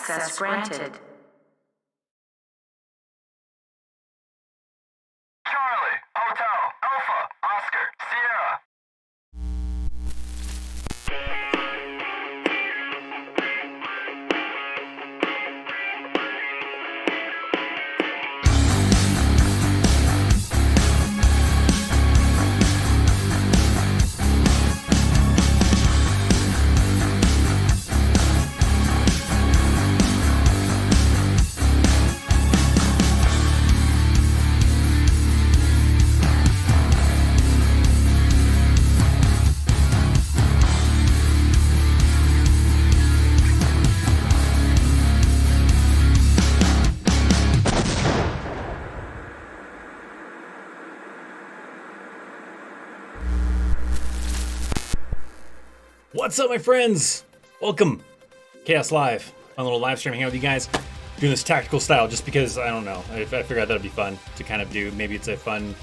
Access granted. Charlie, Hotel, Alpha, Oscar, Sierra. What's up, my friends? Welcome, Chaos Live. Fun little live stream hanging out with you guys, doing this tactical style just because, I don't know, I figured out that'd be fun to kind of do. Maybe it's a fun,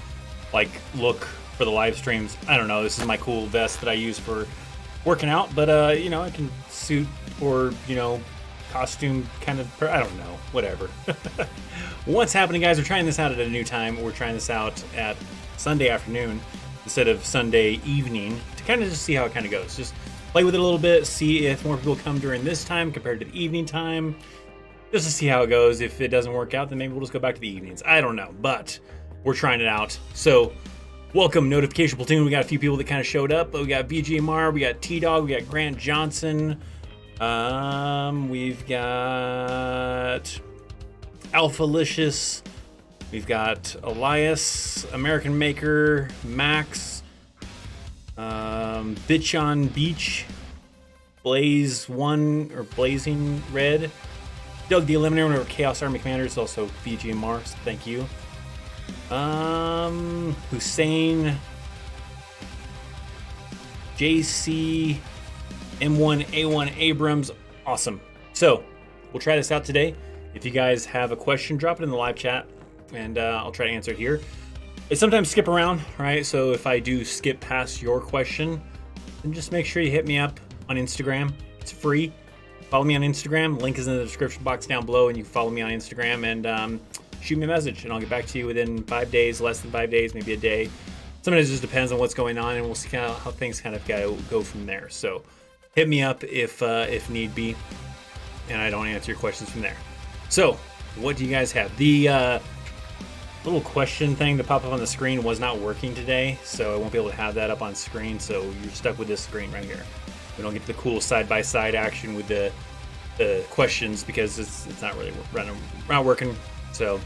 like, look for the live streams. I don't know, this is my cool vest that I use for working out, but, you know, I can suit or, you know, costume kind of, I don't know, whatever. What's happening, guys? We're trying this out at a new time. We're trying this out at Sunday afternoon instead of Sunday evening to kind of just see how it kind of goes. Just play with it a little bit, see if more people come during this time compared to the evening time, just to see how it goes. If it doesn't work out, then maybe we'll just go back to the evenings. I don't know, but we're trying it out. So welcome, Notification Platoon. We got a few people that kind of showed up. We got BGMR, we got T-Dog, we got Grant Johnson. We've got Alphalicious. We've got Elias, American Maker, Max, Bitch on Beach, Blaze One or Blazing Red, Doug the Eliminator, one of our Chaos Army Commanders, also BGMR, so thank you. Hussein, JC, M1A1 Abrams, awesome. So we'll try this out today. If you guys have a question, drop it in the live chat, and I'll try to answer it here. I sometimes skip around, right? So if I do skip past your question, then just make sure you hit me up on Instagram. It's free. Follow me on Instagram. Link is in the description box down below, and you can follow me on Instagram and shoot me a message, and I'll get back to you within 5 days, less than 5 days, maybe a day. Sometimes it just depends on what's going on, and we'll see kind of how things kind of go from there. So hit me up if need be, and I don't answer your questions from there. So what do you guys have? The little question thing to pop up on the screen was not working today, so I won't be able to have that up on screen, so you're stuck with this screen right here. We don't get the cool side-by-side action with the questions because it's not really not working, so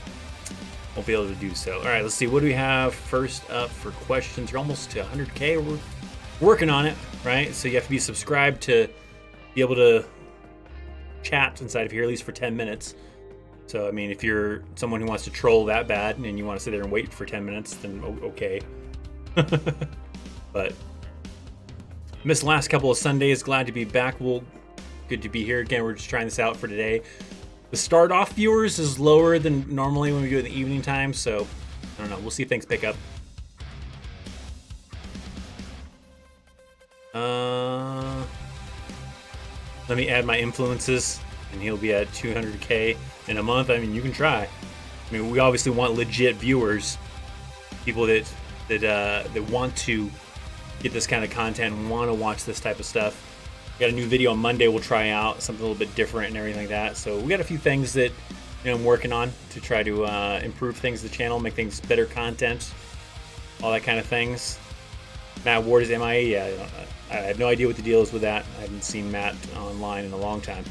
won't be able to do so. All right, let's see. What do we have first up for questions? You're almost to 100K. We're working on it, right? So you have to be subscribed to be able to chat inside of here, at least for 10 minutes. So, I mean, if you're someone who wants to troll that bad and you want to sit there and wait for 10 minutes, then okay. But missed the last couple of Sundays. Glad to be back. Well, good to be here again. We're just trying this out for today. The start off viewers is lower than normally when we do it in the evening time. So, I don't know. We'll see if things pick up. Let me add my influences, and he'll be at 200K in a month. I mean, you can try. I mean, we obviously want legit viewers, people that want to get this kind of content and want to watch this type of stuff. We got a new video on Monday we'll try out, something a little bit different and everything like that. So we got a few things that I'm working on to try to improve things to the channel, make things better content, all that kind of things. Matt Ward is MIA. Yeah, I have no idea what the deal is with that. I haven't seen Matt online in a long time.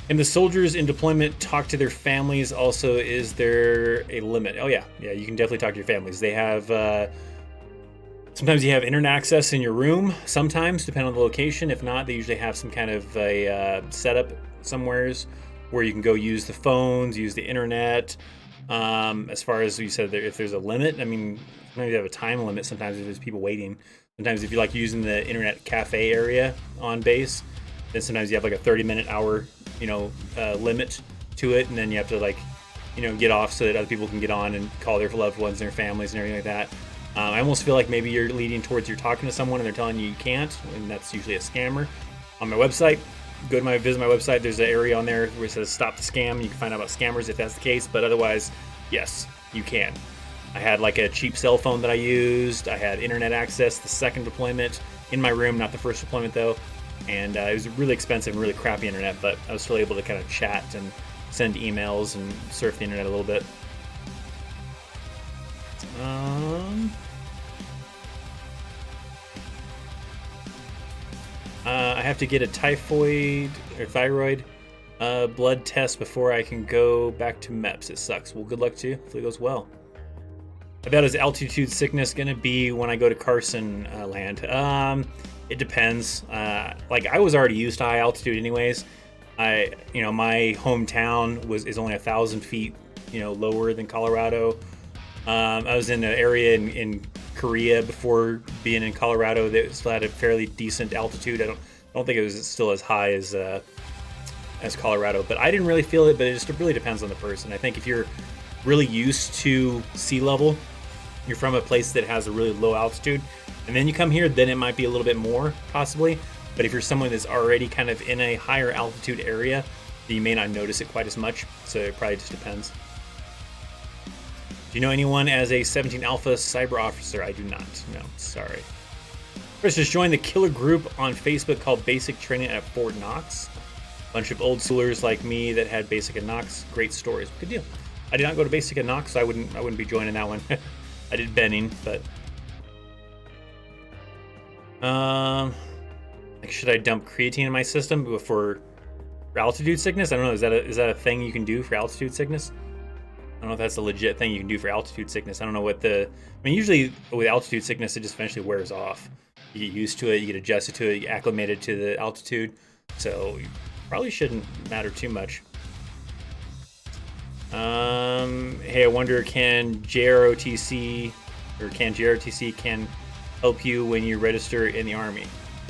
And the soldiers in deployment talk to their families. Also, is there a limit? Oh yeah, you can definitely talk to your families. They have sometimes you have internet access in your room. Sometimes, depending on the location. If not, they usually have some kind of a setup somewheres where you can go use the phones, use the internet. As far as you said, if there's a limit, I mean, maybe you have a time limit. Sometimes if there's people waiting. Sometimes if you like using the internet cafe area on base, then sometimes you have like a 30-minute hour, limit to it, and then you have to get off so that other people can get on and call their loved ones and their families and everything like that. I almost feel like maybe you're leading towards you're talking to someone and they're telling you can't, and that's usually a scammer. On my website, visit my website. There's an area on there where it says "Stop the Scam." You can find out about scammers if that's the case, but otherwise, yes, you can. I had like a cheap cell phone that I used. I had internet access the second deployment in my room, not the first deployment though. And it was really expensive and really crappy internet, but I was still able to kind of chat and send emails and surf the internet a little bit. I have to get a typhoid or thyroid blood test before I can go back to MEPS. It sucks. Well, good luck to you. Hopefully it goes well. How bad is altitude sickness going to be when I go to Carson land? It depends. Like I was already used to high altitude anyways. My hometown is only 1,000 feet, lower than Colorado. I was in an area in Korea before being in Colorado that still had a fairly decent altitude. I don't think it was still as high as Colorado, but I didn't really feel it. But it just really depends on the person. I think if you're really used to sea level, you're from a place that has a really low altitude, and then you come here, then it might be a little bit more possibly. But if you're someone that's already kind of in a higher altitude area, you may not notice it quite as much. So it probably just depends. Do you know anyone as a 17 Alpha cyber officer? I do not. No, sorry. Chris just joined the killer group on Facebook called Basic Training at Fort Knox. Bunch of old schoolers like me that had Basic at Knox. Great stories. Good deal. I did not go to Basic at Knox, so I wouldn't be joining that one. I did Benning, but like, should I dump creatine in my system for altitude sickness? I don't know. Is that a thing you can do for altitude sickness? I don't know if that's a legit thing you can do for altitude sickness. I don't know what usually with altitude sickness, it just eventually wears off. You get used to it, you get adjusted to it, you get acclimated to the altitude. So you probably shouldn't matter too much. Hey, I wonder, can JROTC help you when you register in the Army?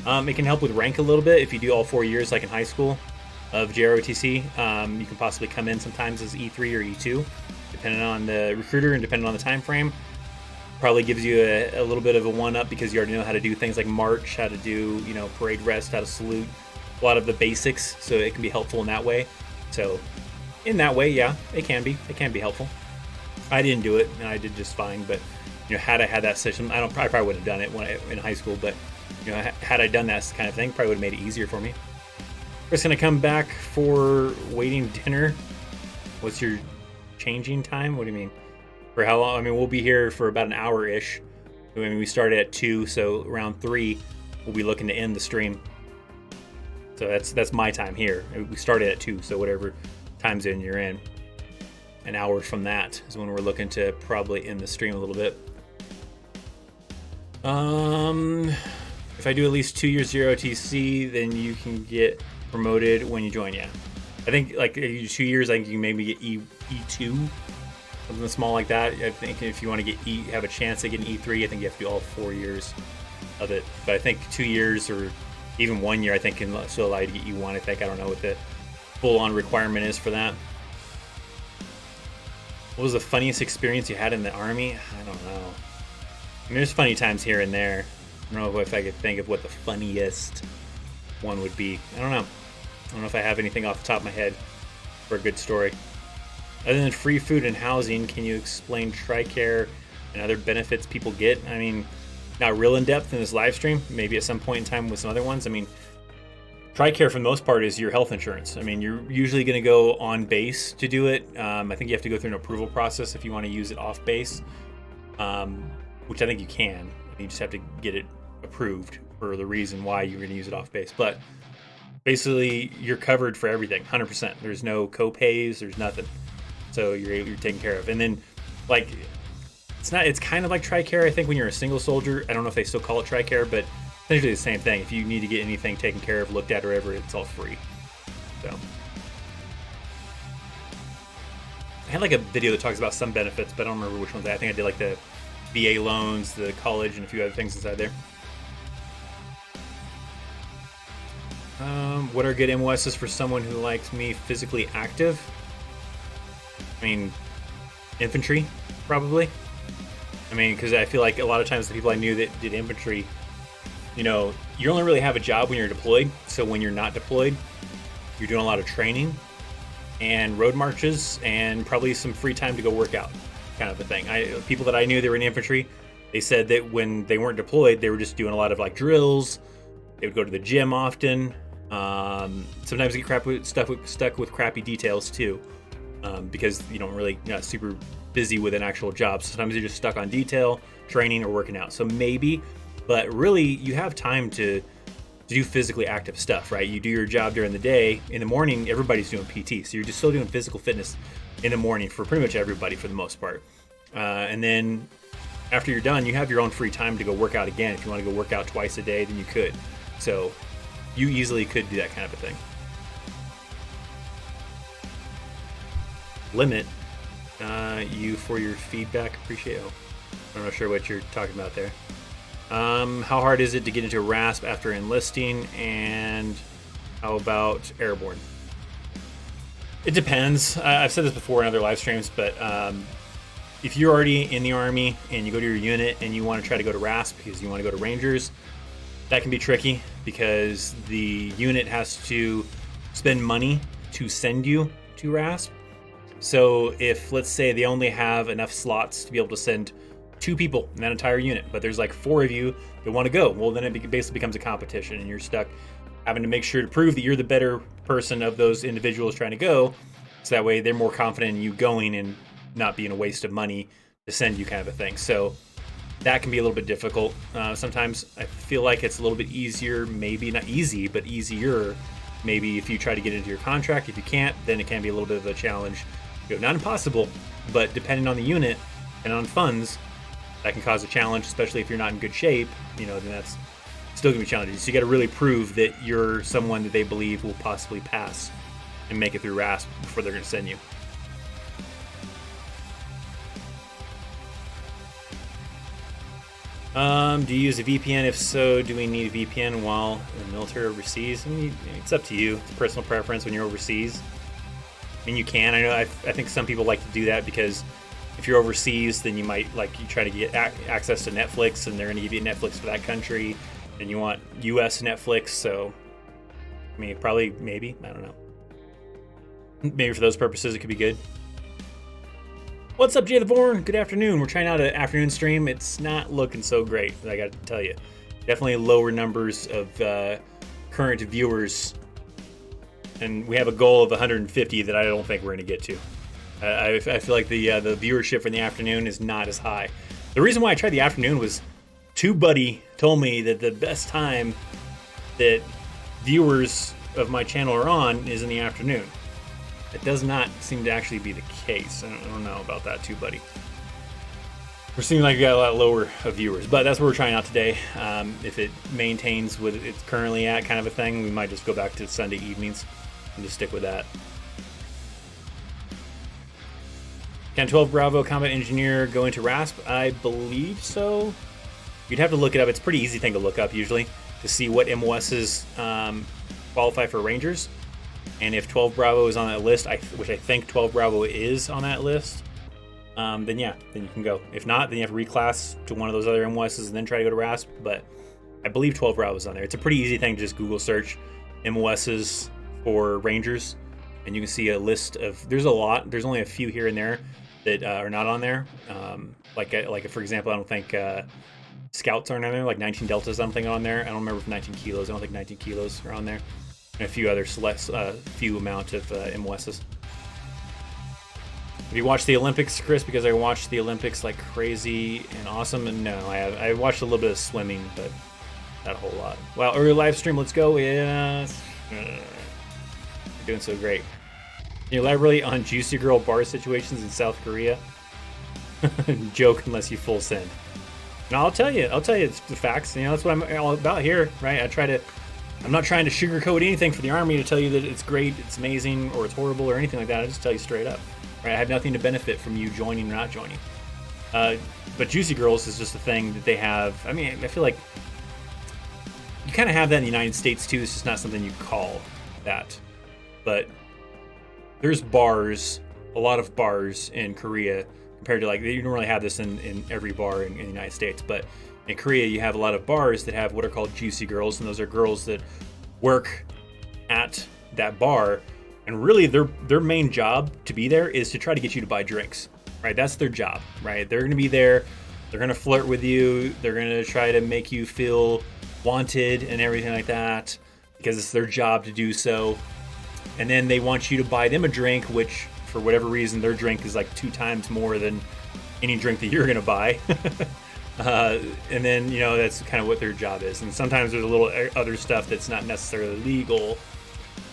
It can help with rank a little bit if you do all 4 years, like in high school of JROTC. You can possibly come in sometimes as E3 or E2, depending on the recruiter and depending on the time frame. Probably gives you a little bit of a one-up because you already know how to do things like march, how to do, parade rest, how to salute, a lot of the basics. So it can be helpful in that way. So in that way, yeah, it can be helpful. I didn't do it, and I did just fine. But had I had that system, I probably would have done it in high school. But had I done that kind of thing, probably would have made it easier for me. We're just gonna come back for waiting dinner. What's your changing time? What do you mean? For how long? I mean, we'll be here for about an hour-ish. I mean, we started at 2, so around 3, we'll be looking to end the stream. So that's my time here. We started at 2, so whatever time zone you're in. An hour from that is when we're looking to probably end the stream a little bit. If I do at least 2 years 0 OTC, then you can get promoted when you join. Yeah, I think like 2 years, I think you can maybe get E2, something small like that. I think if you want to get have a chance to get an E3, I think you have to do all 4 years of it. But I think 2 years or even 1 year, I think can still allow you to get E1. I think, I don't know what the full-on requirement is for that. What was the funniest experience you had in the Army? I don't know. I mean, there's funny times here and there. I don't know if I could think of what the funniest one would be. I don't know. I don't know if I have anything off the top of my head for a good story. Other than free food and housing, can you explain TRICARE and other benefits people get? I mean, not real in depth in this live stream. Maybe at some point in time with some other ones. I mean, TRICARE for the most part is your health insurance. I mean, you're usually going to go on base to do it. I think you have to go through an approval process if you want to use it off base, which I think you can. You just have to get it approved for the reason why you're going to use it off base. But basically, you're covered for everything, 100%. There's no co-pays, there's nothing. So you're taken care of. And then, like, it's kind of like TRICARE, I think, when you're a single soldier. I don't know if they still call it TRICARE, but essentially the same thing. If you need to get anything taken care of, looked at, or whatever, it's all free. So I had like a video that talks about some benefits, but I don't remember which ones. I think I did like the VA loans, the college, and a few other things inside there. What are good MOSs for someone who likes me physically active? I mean, infantry, probably. I mean, because I feel like a lot of times the people I knew that did infantry, you only really have a job when you're deployed. So when you're not deployed, you're doing a lot of training and road marches and probably some free time to go work out, kind of a thing. People that I knew that were in infantry, they said that when they weren't deployed, they were just doing a lot of like drills. They would go to the gym often. Sometimes you get stuck with crappy details too, because you don't really, you're not super busy with an actual job. Sometimes you're just stuck on detail, training, or working out. So maybe, but really you have time to do physically active stuff, right? You do your job during the day. In the morning, everybody's doing PT. So you're just still doing physical fitness in the morning for pretty much everybody for the most part. And then after you're done, you have your own free time to go work out again. If you want to go work out twice a day, then you could. So you easily could do that kind of a thing. Limit you for your feedback. Appreciate it. I'm not sure what you're talking about there. How hard is it to get into Rasp after enlisting? And how about Airborne? It depends. I've said this before in other live streams, but if you're already in the Army and you go to your unit and you want to try to go to Rasp because you want to go to Rangers, that can be tricky because the unit has to spend money to send you to Rasp. So if, let's say, they only have enough slots to be able to send 2 people in that entire unit, but there's like 4 of you that want to go, well, then it basically becomes a competition and you're stuck having to make sure to prove that you're the better person of those individuals trying to go, so that way they're more confident in you going and not being a waste of money to send you, kind of a thing. So that can be a little bit difficult. Sometimes I feel like it's a little bit easier, maybe not easy, but easier maybe if you try to get into your contract. If you can't, then it can be a little bit of a challenge. Not impossible, but depending on the unit and on funds, that can cause a challenge, especially if you're not in good shape, then that's still gonna be challenging. So you gotta really prove that you're someone that they believe will possibly pass and make it through Rasp before they're gonna send you. Do you use a VPN? If so, do we need a VPN while in the military overseas? I mean, it's up to you. It's a personal preference when you're overseas. I mean, you can. I think some people like to do that because if you're overseas, then you might you try to get access to Netflix, and they're going to give you Netflix for that country, and you want U.S. Netflix. So, I mean, probably, maybe, I don't know. Maybe for those purposes, it could be good. What's up, Jay the Born? Good afternoon. We're trying out an afternoon stream. It's not looking so great, I got to tell you. Definitely lower numbers of current viewers. And we have a goal of 150 that I don't think we're going to get to. I feel like the viewership in the afternoon is not as high. The reason why I tried the afternoon was TubeBuddy told me that the best time that viewers of my channel are on is in the afternoon. It does not seem to actually be the case. I don't know about that, TubeBuddy. We're seeming like we got a lot lower of viewers, but that's what we're trying out today. If it maintains what it's currently at, kind of a thing, we might just go back to Sunday evenings and just stick with that. Can 12 Bravo Combat Engineer go into Rasp? I believe so. You'd have to look it up. It's a pretty easy thing to look up usually to see what MOSs qualify for Rangers. And if 12 Bravo is on that list, which I think 12 Bravo is on that list, then yeah, then you can go. If not, then you have to reclass to one of those other MOSs and then try to go to Rasp. But I believe 12 Bravo is on there. It's a pretty easy thing to just Google search MOSs for Rangers, and you can see a list of. There's a lot. There's only a few here and there that are not on there. Like for example, I don't think Scouts aren't on there. Like 19 Deltas, I don't think on there. I don't remember if 19 Kilos. I don't think 19 Kilos are on there. And a few other few amount of MOSs. Have you watched the Olympics, Chris? Because I watched the Olympics like crazy and awesome. And no, I watched a little bit of swimming, but not a whole lot. Wow, early live stream, let's go. Yeah, you're doing so great. Can you elaborate on Juicy Girl bar situations in South Korea? Joke unless you full send. No, I'll tell you it's the facts. That's what I'm all about here, right? I'm not trying to sugarcoat anything for the Army to tell you that it's great, it's amazing, or it's horrible, or anything like that. I just tell you straight up. Right? I have nothing to benefit from you joining or not joining. But Juicy Girls is just a thing that they have. I mean, I feel like you kind of have that in the United States too. It's just not something you call that. But there's bars, a lot of bars in Korea compared to you don't really have this in every bar in the United States. But in Korea, you have a lot of bars that have what are called Juicy Girls, and those are girls that work at that bar. And really, their main job to be there is to try to get you to buy drinks, right? That's their job, right? They're going to be there. They're going to flirt with you. They're going to try to make you feel wanted and everything like that because it's their job to do so. And then they want you to buy them a drink, which for whatever reason, their drink is like 2 times more than any drink that you're going to buy. And then, that's kind of what their job is. And sometimes there's a little other stuff that's not necessarily legal,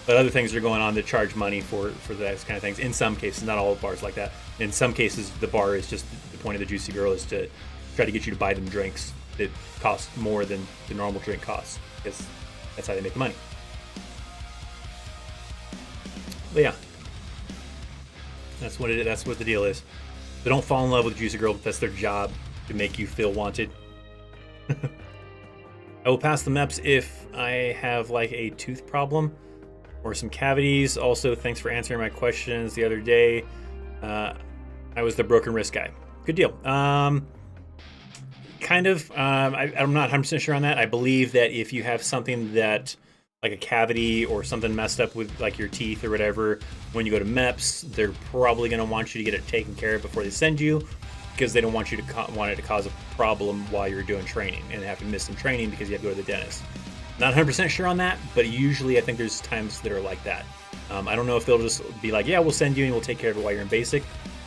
but other things are going on that charge money for those kind of things. In some cases, not all bars like that. In some cases, the bar is just the point of the Juicy Girl is to try to get you to buy them drinks that cost more than the normal drink costs, because that's how they make money. But yeah, that's what the deal is. They don't fall in love with Juicy Girl, but that's their job. to make you feel wanted. I will pass the MEPS if I have like a tooth problem or some cavities. Also, thanks for answering my questions the other day. I was the broken wrist guy. Good deal. I'm not 100% sure on that. I believe that if you have something that, like a cavity or something messed up with like your teeth or whatever, when you go to MEPS, they're probably going to want you to get it taken care of before they send you, because they don't want you to want it to cause a problem while you're doing training and have to miss some training because you have to go to the dentist. Not 100% sure on that, but usually I think there's times that are like that. I don't know if they'll just be like, yeah, we'll send you and we'll take care of it while you're in basic.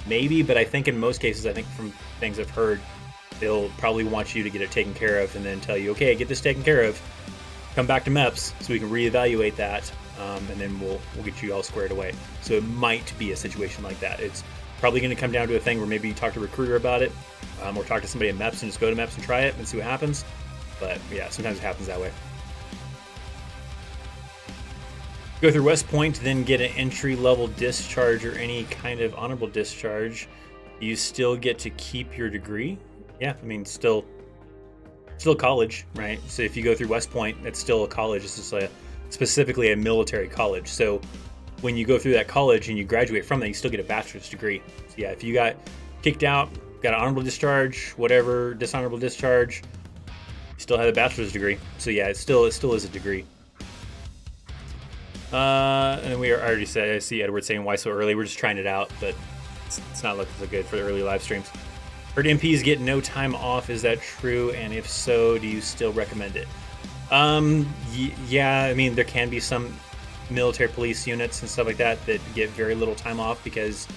Maybe, but I think in most cases, I think from things I've heard, they'll probably want you to get it taken care of and then tell you, okay, get this taken care of. Come back to MEPS so we can reevaluate that, and then we'll get you all squared away. So it might be a situation like that. It's probably going to come down to a thing where maybe you talk to a recruiter about it, or talk to somebody at MEPS and just go to MEPS and try it and see what happens. But yeah, sometimes it happens that way. Go through West Point, then get an entry-level discharge or any kind of honorable discharge. You still get to keep your degree. Yeah, I mean, still college, right? So if you go through West Point, it's still a college. It's just specifically a military college. So when you go through that college and you graduate from that, you still get a bachelor's degree. So yeah, if you got kicked out, got an honorable discharge, whatever, dishonorable discharge, you still have a bachelor's degree. So yeah, it still is a degree. And I already said, I see Edward saying why so early. We're just trying it out, but it's not looking so good for the early live streams. Heard MPs get no time off. Is that true? And if so, do you still recommend it? Yeah, I mean, there can be some military police units and stuff like that get very little time off because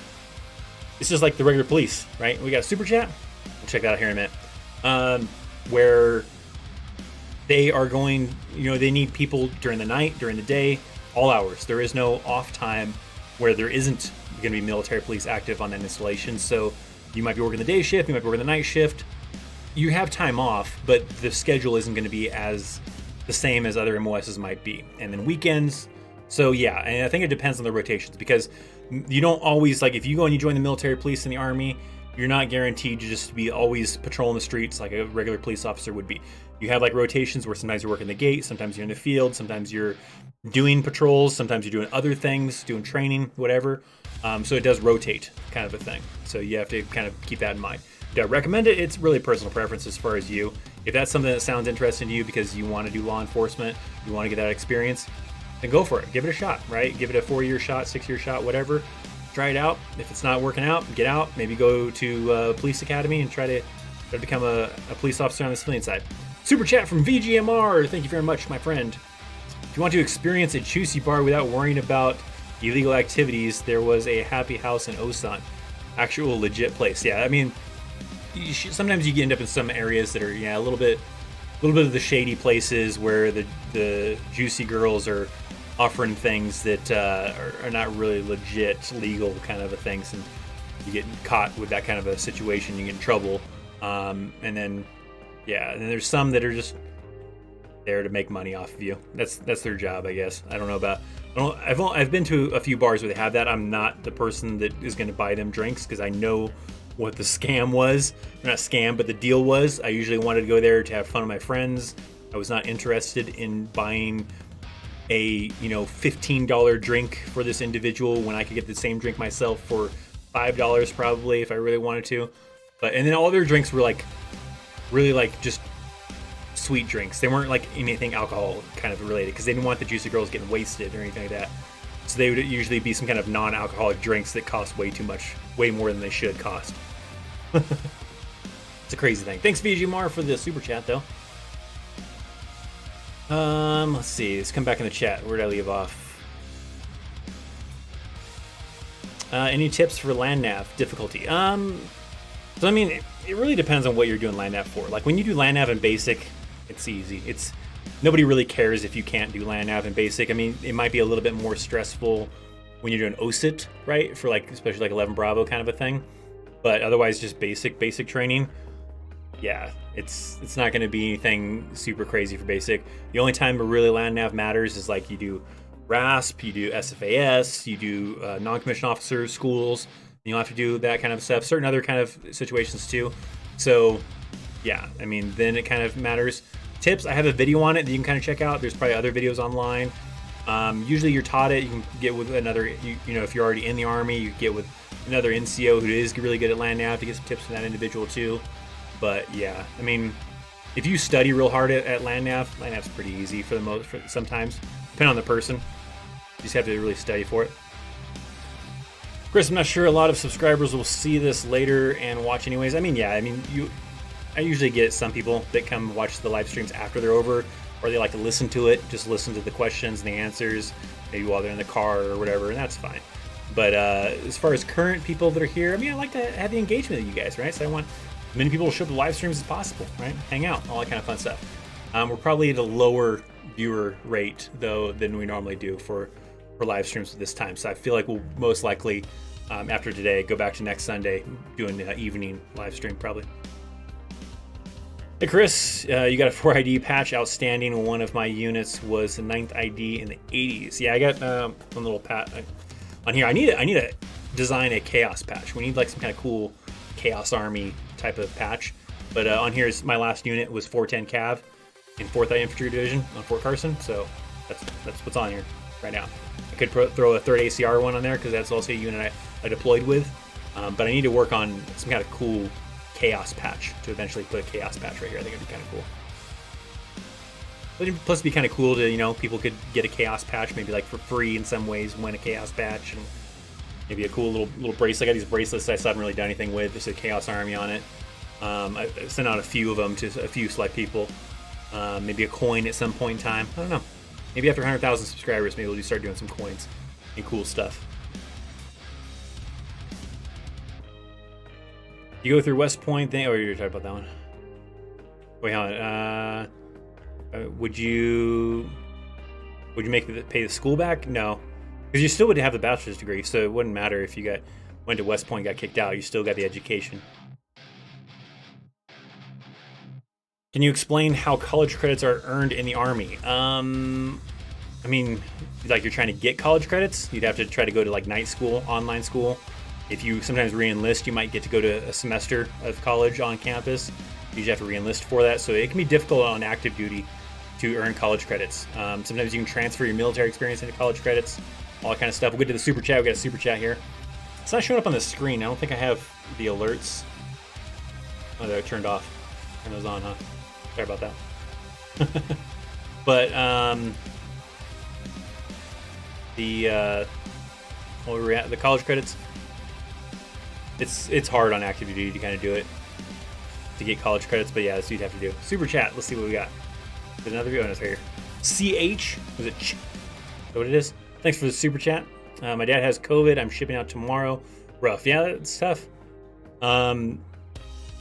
it's just like the regular police, right? We got a super chat. We'll check that out here in a minute. Where they are going, they need people during the night, during the day, all hours. There is no off time where there isn't going to be military police active on that installation. So you might be working the day shift, you might be working the night shift. You have time off, but the schedule isn't going to be as the same as other MOSs might be. And then weekends. So yeah, and I think it depends on the rotations, because you don't always, like, if you go and you join the military police and the army, you're not guaranteed to just be always patrolling the streets like a regular police officer would be. You have like rotations where sometimes you're working the gate, sometimes you're in the field, sometimes you're doing patrols, sometimes you're doing other things, doing training, whatever. So it does rotate, kind of a thing. So you have to kind of keep that in mind. Do I recommend it? It's really personal preference as far as you. If that's something that sounds interesting to you because you want to do law enforcement, you want to get that experience, then go for it. Give it a shot, right? Give it a 4-year shot, 6-year shot, whatever. Try it out. If it's not working out, get out. Maybe go to police academy and try to become a police officer on the civilian side. Super chat from VGMR. Thank you very much, my friend. If you want to experience a juicy bar without worrying about illegal activities, there was a Happy House in Osan. Actual legit place. Yeah, I mean, sometimes you end up in some areas that are a little bit of the shady places where the juicy girls are offering things that are not really legit, legal kind of a things, and you get caught with that kind of a situation, you get in trouble. And then there's some that are just there to make money off of you. That's their job, I guess. I don't know about. I've been to a few bars where they have that. I'm not the person that is going to buy them drinks because I know what the scam was. Not scam, but the deal was. I usually wanted to go there to have fun with my friends. I was not interested in buying a $15 drink for this individual when I could get the same drink myself for $5 probably if I really wanted to. And then all their drinks were really just sweet drinks. They weren't like anything alcohol kind of related because they didn't want the juicy girls getting wasted or anything like that. So they would usually be some kind of non-alcoholic drinks that cost way more than they should cost. It's a crazy thing. Thanks VGMR for the super chat though. Let's see. Let's come back in the chat. Where did I leave off? Any tips for land nav difficulty? So I mean, it really depends on what you're doing land nav for. Like when you do land nav in basic, it's easy. Nobody really cares if you can't do land nav in basic. I mean, it might be a little bit more stressful when you're doing OSIT, right? For especially like 11 Bravo kind of a thing. But otherwise, just basic training. Yeah, it's not going to be anything super crazy for basic. The only time where really land nav matters is like you do Rasp, you do SFAS, you do non-commissioned officer schools. You'll have to do that kind of stuff. Certain other kind of situations too. So yeah, I mean, then it kind of matters. Tips, I have a video on it that you can kind of check out. There's probably other videos online. Usually you're taught it. You can get with another, you know, if you're already in the Army, you get with another NCO who is really good at land nav to get some tips from that individual too. But yeah, I mean, if you study real hard at land nav's pretty easy for the most, sometimes, depending on the person. You just have to really study for it. Chris, I'm not sure a lot of subscribers will see this later and watch anyways. I mean, yeah, I mean, I usually get some people that come watch the live streams after they're over, or they like to listen to it, just listen to the questions and the answers, maybe while they're in the car or whatever, and that's fine. But as far as current people that are here, I mean, I like to have the engagement with you guys, right? So I want as many people to show up to live streams as possible, right? Hang out, all that kind of fun stuff. We're probably at a lower viewer rate, though, than we normally do for live streams at this time. So I feel like we'll most likely, after today, go back to next Sunday, doing the evening live stream, probably. Hey Chris, you got a 4 ID patch outstanding. One of my units was the 9th ID in the 80s. Yeah, I got one little patch on here. I need to design a chaos patch. We need like some kind of cool chaos army type of patch. But on here is my last unit was 410 Cav in 4th Infantry Division on Fort Carson. So that's what's on here right now. I could throw a 3rd ACR one on there because that's also a unit I deployed with. But I need to work on some kind of cool chaos patch to eventually put a chaos patch right here. I think it'd be kind of cool. But plus, it'd be kind of cool to, you know, people could get a chaos patch maybe like for free in some ways, win a chaos patch, and maybe a cool little bracelet. I got these bracelets I still haven't really done anything with. There's a chaos army on it. I sent out a few of them to a few select people. Maybe a coin at some point in time. I don't know. Maybe after 100,000 subscribers, maybe we'll start doing some coins and cool stuff. You go through West Point thing. Oh, you're talking about that one. Wait, hold on. Would you pay the school back? No, because you still would have the bachelor's degree, so it wouldn't matter if you went to West Point, got kicked out. You still got the education. Can you explain how college credits are earned in the Army? I mean, like you're trying to get college credits, you'd have to try to go to like night school, online school. If you sometimes re-enlist, you might get to go to a semester of college on campus. You usually have to re-enlist for that, so it can be difficult on active duty to earn college credits. Sometimes you can transfer your military experience into college credits, all that kind of stuff. We'll get to the super chat. We got a super chat here. It's not showing up on the screen. I don't think I have the alerts. Oh, they're turned off. Turn those on, huh? Sorry about that. But where we're at, the college credits. It's hard on active duty to kind of do it to get college credits, but yeah, that's what you'd have to do. Super chat. Let's see what we got. There's another video. Oh, it's right here. CH was it? Is that what it is? Thanks for the super chat. My dad has COVID. I'm shipping out tomorrow. Rough. Yeah, that's tough. Have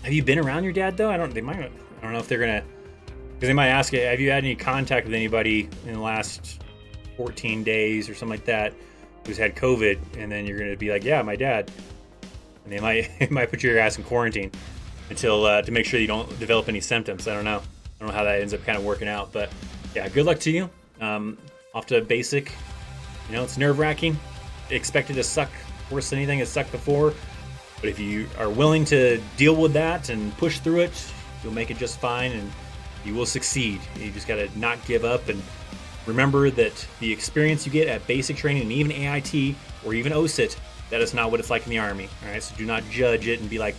you been around your dad though? I don't know if they're gonna, because they might ask you, have you had any contact with anybody in the last 14 days or something like that who's had COVID? And then you're gonna be like, yeah, my dad. And they might put your ass in quarantine until to make sure you don't develop any symptoms. I don't know how that ends up kind of working out, but yeah, good luck to you. Off to basic. You know, it's nerve-wracking. Expected to suck worse than anything has sucked before, but if you are willing to deal with that and push through it, you'll make it just fine, and you will succeed. You just got to not give up, and remember that the experience you get at basic training and even AIT or even OSIT, that is not what it's like in the Army. All right, so do not judge it and be like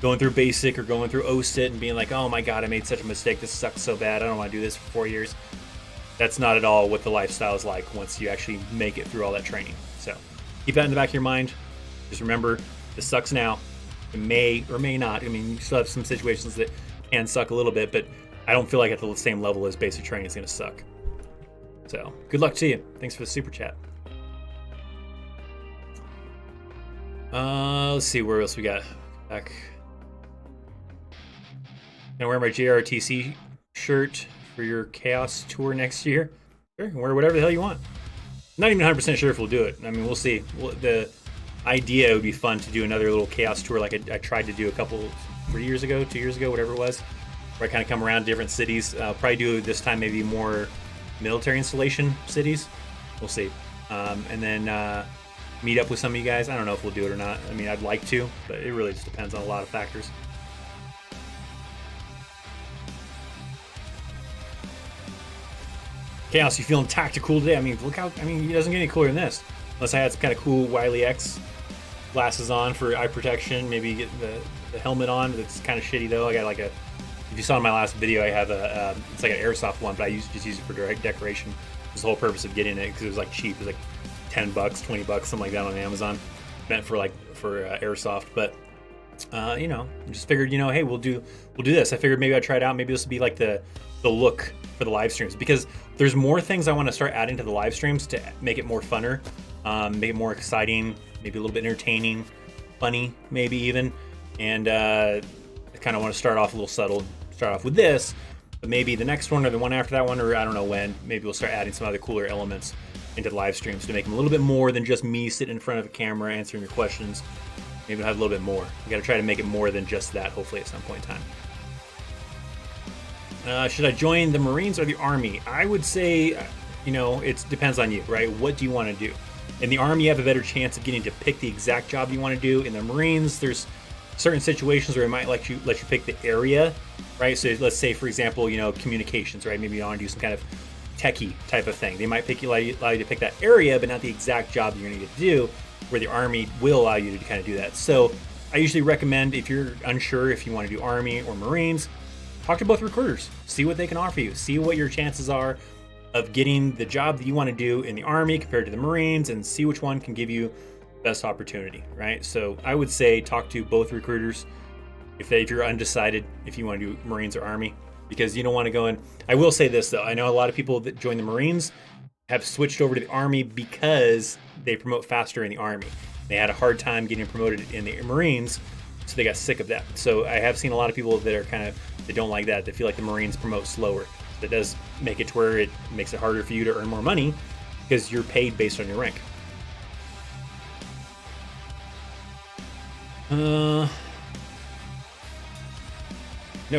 going through basic or going through OSIT and being like, oh my god, I made such a mistake, this sucks so bad, I don't want to do this for 4 years. That's not at all what the lifestyle is like once you actually make it through all that training. So keep that in the back of your mind. Just remember, this sucks now. It may or may not. I mean, you still have some situations that can suck a little bit, but I don't feel like at the same level as basic training is going to suck. So good luck to you. Thanks for the super chat. Let's see, where else we got back. Gonna wear my JRTC shirt for your Chaos tour next year. Sure, you can wear whatever the hell you want. Not even 100% sure if we'll do it. I mean, we'll see. The idea would be fun to do another little Chaos tour like I tried to do a couple, 2 years ago, whatever it was, where I kind of come around different cities. Probably do this time maybe more military installation cities. We'll see. And then meet up with some of you guys. I don't know if we'll do it or not. I mean, I'd like to, but it really just depends on a lot of factors. Chaos, you feeling tactical today? I mean, look how, I mean, it doesn't get any cooler than this. Unless I had some kind of cool Wiley X glasses on for eye protection. Maybe get the helmet on. That's kind of shitty though. I got like a, if you saw in my last video, I have a, it's like an airsoft one, but I just use it for direct decoration. That's the whole purpose of getting it, because it was like cheap. It was like 10 bucks, 20 bucks, something like that on Amazon. Meant for like, for airsoft. But, you know, just figured, you know, hey, we'll do this. I figured maybe I'd try it out. Maybe this would be like the look for the live streams, because there's more things I want to start adding to the live streams to make it more funner, make it more exciting, maybe a little bit entertaining, funny, maybe even. And I kind of want to start off a little subtle, start off with this, but maybe the next one or the one after that one, or I don't know when, maybe we'll start adding some other cooler elements into the live streams to make them a little bit more than just me sitting in front of a camera answering your questions. Maybe we'll have a little bit more. We got to try to make it more than just that, hopefully at some point in time. Should I join the Marines or the Army? I would say, you know, it depends on you, right? What do you want to do? In the Army, you have a better chance of getting to pick the exact job you want to do. In the Marines, there's certain situations where it might let you pick the area, right? So let's say, for example, you know, communications, right? Maybe you want to do some kind of techie type of thing. They might allow you to pick that area, but not the exact job you're going to get to do, where the Army will allow you to kind of do that. So I usually recommend, if you're unsure if you want to do Army or Marines, talk to both recruiters, see what they can offer you, see what your chances are of getting the job that you want to do in the Army compared to the Marines, and see which one can give you best opportunity, right? So I would say talk to both recruiters if you're undecided if you want to do Marines or Army, because you don't want to go in. I will say this though, I know a lot of people that join the Marines have switched over to the Army because they promote faster in the Army. They had a hard time getting promoted in the Marines, so they got sick of that. So I have seen a lot of people that are they don't like that. They feel like the Marines promote slower. That does make it to where it makes it harder for you to earn more money, because you're paid based on your rank. No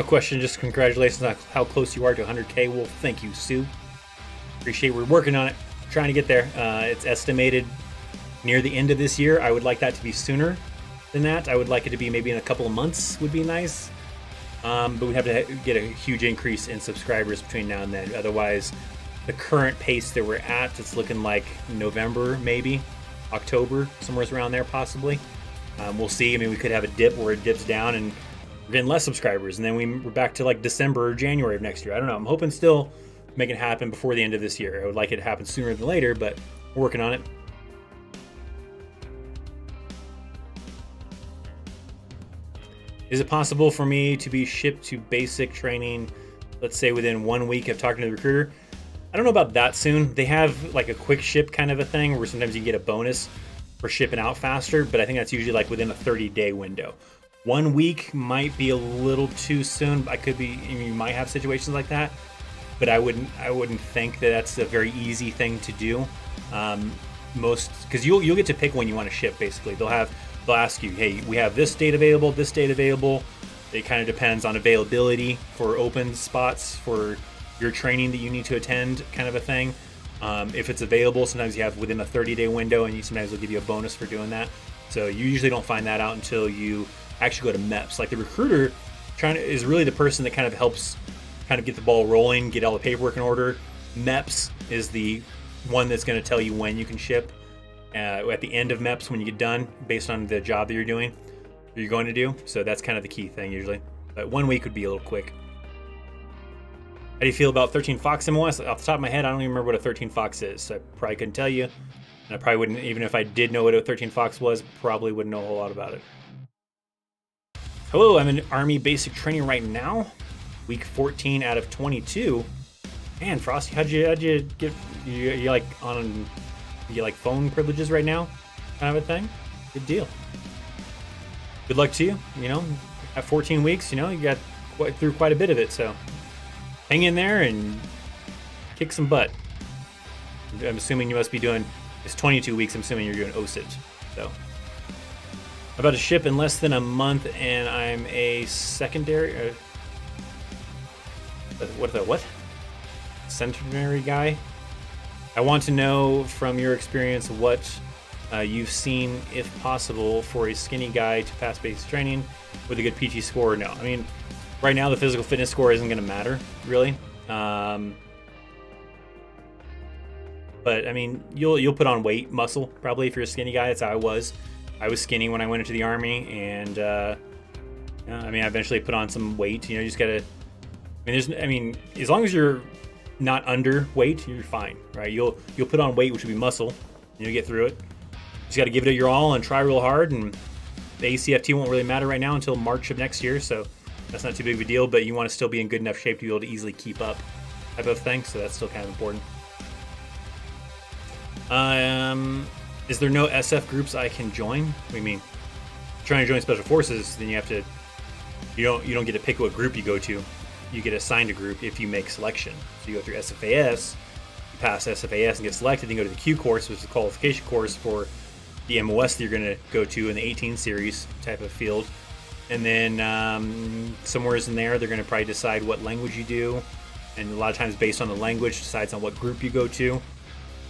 question, just congratulations on how close you are to 100K. Well, thank you, Sue. Appreciate it. We're working on it, trying to get there. It's estimated near the end of this year. I would like that to be sooner than that. I would like it to be maybe in a couple of months would be nice. But we'd have to get a huge increase in subscribers between now and then. Otherwise, the current pace that we're at, it's looking like November, maybe October, somewhere around there possibly. We'll see. I mean, we could have a dip where it dips down and we're getting less subscribers, and then we're back to like December or January of next year. I don't know. I'm hoping still make it happen before the end of this year. I would like it to happen sooner than later, but we're working on it. Is it possible for me to be shipped to basic training, let's say within 1 week of talking to the recruiter? I don't know about that soon. They have like a quick ship kind of a thing where sometimes you get a bonus for shipping out faster, but I think that's usually like within a 30-day window. 1 week might be a little too soon. You might have situations like that, but I wouldn't think that that's a very easy thing to do. Because you'll get to pick when you want to ship. Basically, they'll ask you, hey, we have this date available, this date available. It kind of depends on availability for open spots for your training that you need to attend, kind of a thing. If it's available, sometimes you have within a 30-day window, and sometimes they'll give you a bonus for doing that. So you usually don't find that out until you actually go to MEPS. Like the recruiter is really the person that kind of helps kind of get the ball rolling, get all the paperwork in order. MEPS is the one that's going to tell you when you can ship. At the end of MEPS, when you get done, based on the job that you're going to do. So that's kind of the key thing usually. But 1 week would be a little quick. How do you feel about 13 Fox MOS? Off the top of my head, I don't even remember what a 13 Fox is. So I probably couldn't tell you. And I probably wouldn't, even if I did know what a 13 Fox was, probably wouldn't know a whole lot about it. Hello, I'm in Army basic training right now. Week 14 out of 22. Man, Frosty, how'd you get, you like on, you get like phone privileges right now? Kind of a thing? Good deal. Good luck to you. You know, at 14 weeks, you know, you got through quite a bit of it, so hang in there and kick some butt. I'm assuming you must be doing, it's 22 weeks, I'm assuming you're doing OSIT, so. I'm about to ship in less than a month, and I'm a secondary, what? Centenary guy? I want to know from your experience what you've seen, if possible, for a skinny guy to pass basic training with a good PT score. No, I mean, right now the physical fitness score isn't going to matter, really. But I mean, you'll put on weight, muscle, probably if you're a skinny guy. That's how I was. I was skinny when I went into the Army, and I mean, I eventually put on some weight. You know, you just gotta. I mean, as long as you're not underweight, you're fine, right? You'll put on weight, which would be muscle. You'll get through it. Just got to give it your all and try real hard. And the ACFT won't really matter right now until March of next year, so that's not too big of a deal. But you want to still be in good enough shape to be able to easily keep up, type of thing. So that's still kind of important. Is there no SF groups I can join? What do you mean? Trying to join Special Forces, then you have to. You don't get to pick what group you go to. You get assigned a group if you make selection. So you go through SFAS, you pass SFAS and get selected, then you go to the Q course, which is the qualification course for the MOS that you're going to go to in the 18 series type of field. And then somewhere in there, they're going to probably decide what language you do. And a lot of times based on the language, decides on what group you go to,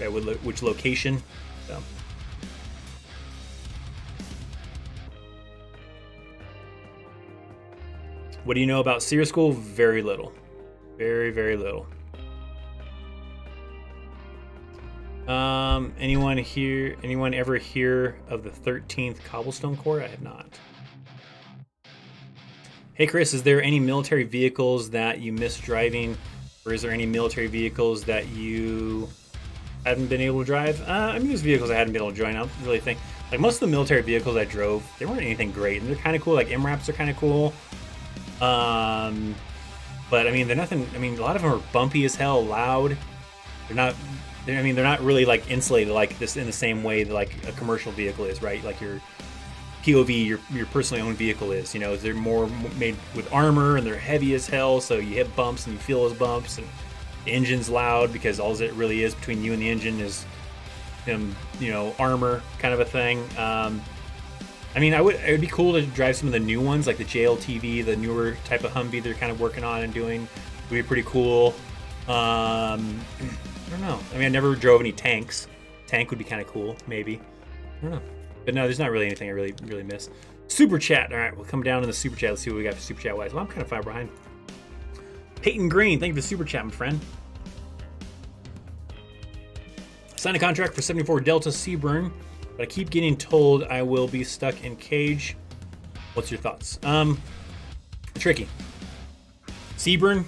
at which location. So. What do you know about SEER School? Very little. Very, very little. Anyone ever hear of the 13th Cobblestone Corps? I have not. Hey Chris, is there any military vehicles that you miss driving? Or is there any military vehicles that you haven't been able to drive? I mean, there's vehicles I hadn't been able to join. I don't really think. Like most of the military vehicles I drove, they weren't anything great. And they're kind of cool. Like MRAPs are kind of cool. But I mean, they're nothing. I mean, a lot of them are bumpy as hell, loud. They're not really like insulated like this in the same way that like a commercial vehicle is, right? Like your POV, your personally owned vehicle is. You know, they're more made with armor and they're heavy as hell, so you hit bumps and you feel those bumps, and the engine's loud because all it really is between you and the engine is, armor kind of a thing. I mean, it would be cool to drive some of the new ones, like the JLTV, the newer type of Humvee they're kind of working on and doing. Would be pretty cool. I don't know. I mean, I never drove any tanks. Tank would be kind of cool, maybe. I don't know. But no, there's not really anything I really, really miss. Super chat. All right, we'll come down to the super chat. Let's see what we got for super chat wise. Well, I'm kind of far behind. Peyton Green, thank you for the super chat, my friend. Signed a contract for 74 Delta Seaburn, but I keep getting told I will be stuck in cage. What's your thoughts? Tricky. Seaburn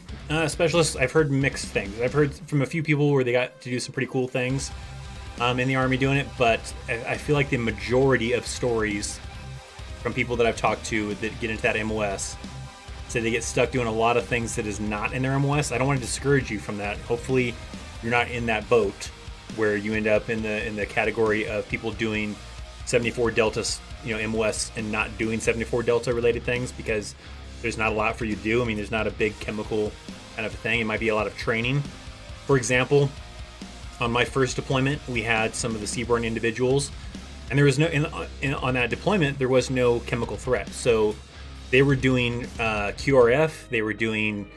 specialists, I've heard mixed things. I've heard from a few people where they got to do some pretty cool things in the Army doing it, but I feel like the majority of stories from people that I've talked to that get into that MOS say they get stuck doing a lot of things that is not in their MOS. I don't want to discourage you from that. Hopefully you're not in that boat where you end up in the category of people doing 74 Delta, MOS and not doing 74 Delta related things, because there's not a lot for you to do. I mean, there's not a big chemical kind of thing. It might be a lot of training. For example, on my first deployment, we had some of the Seaborne individuals, and there was no on that deployment there was no chemical threat. So they were doing QRF, they were doing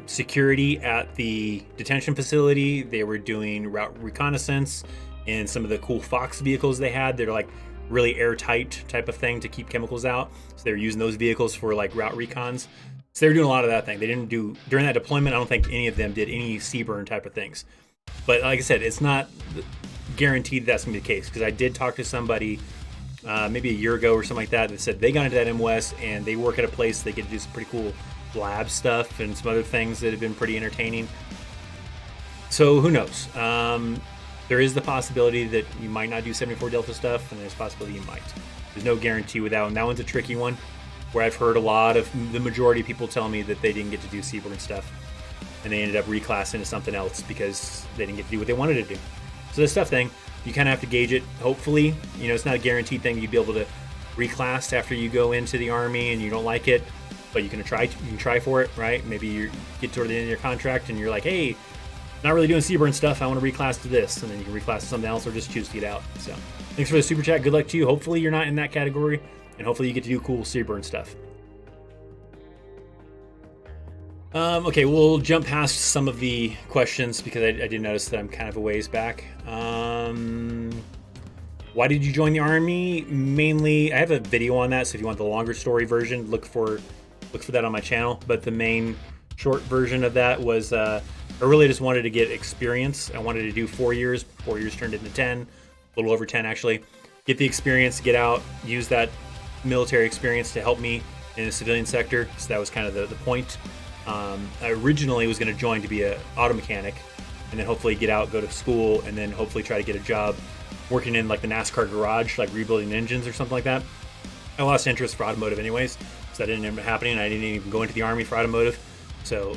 security at the detention facility, they were doing route reconnaissance and some of the cool Fox vehicles they had. They're like really airtight type of thing to keep chemicals out. So they were using those vehicles for like route recons. So they were doing a lot of that thing. They didn't do during that deployment. I don't think any of them did any Seaburn type of things. But like I said, it's not guaranteed that's gonna be the case, because I did talk to somebody maybe a year ago or something like that said they got into that MOS and they work at a place they get to do some pretty cool lab stuff and some other things that have been pretty entertaining. So who knows? There is the possibility that you might not do 74 Delta stuff, and there's a possibility you might. There's no guarantee with that one. That one's a tricky one, where I've heard a lot of the majority of people tell me that they didn't get to do Seaborne stuff, and they ended up reclassing to something else because they didn't get to do what they wanted to do. So this stuff thing, you kind of have to gauge it. Hopefully, it's not a guaranteed thing you'd be able to reclass after you go into the Army and you don't like it, but you can try for it, right? Maybe you get toward the end of your contract and you're like, hey, not really doing Seaburn stuff, I want to reclass to this, and then you can reclass to something else or just choose to get out. So thanks for the super chat. Good luck to you. Hopefully you're not in that category, and hopefully you get to do cool Seaburn stuff. Okay, we'll jump past some of the questions because I did notice that I'm kind of a ways back. Why did you join the Army? Mainly, I have a video on that, so if you want the longer story version, look for that on my channel. But the main short version of that was I really just wanted to get experience. I wanted to do 4 years. 4 years turned into 10, a little over 10 actually. Get the experience, get out, use that military experience to help me in the civilian sector. So that was kind of the point. I originally was going to join to be an auto mechanic, and then hopefully get out, go to school, and then hopefully try to get a job working in like the NASCAR garage, like rebuilding engines or something like that. I lost interest for automotive anyways, so that didn't end up happening. I didn't even go into the Army for automotive. So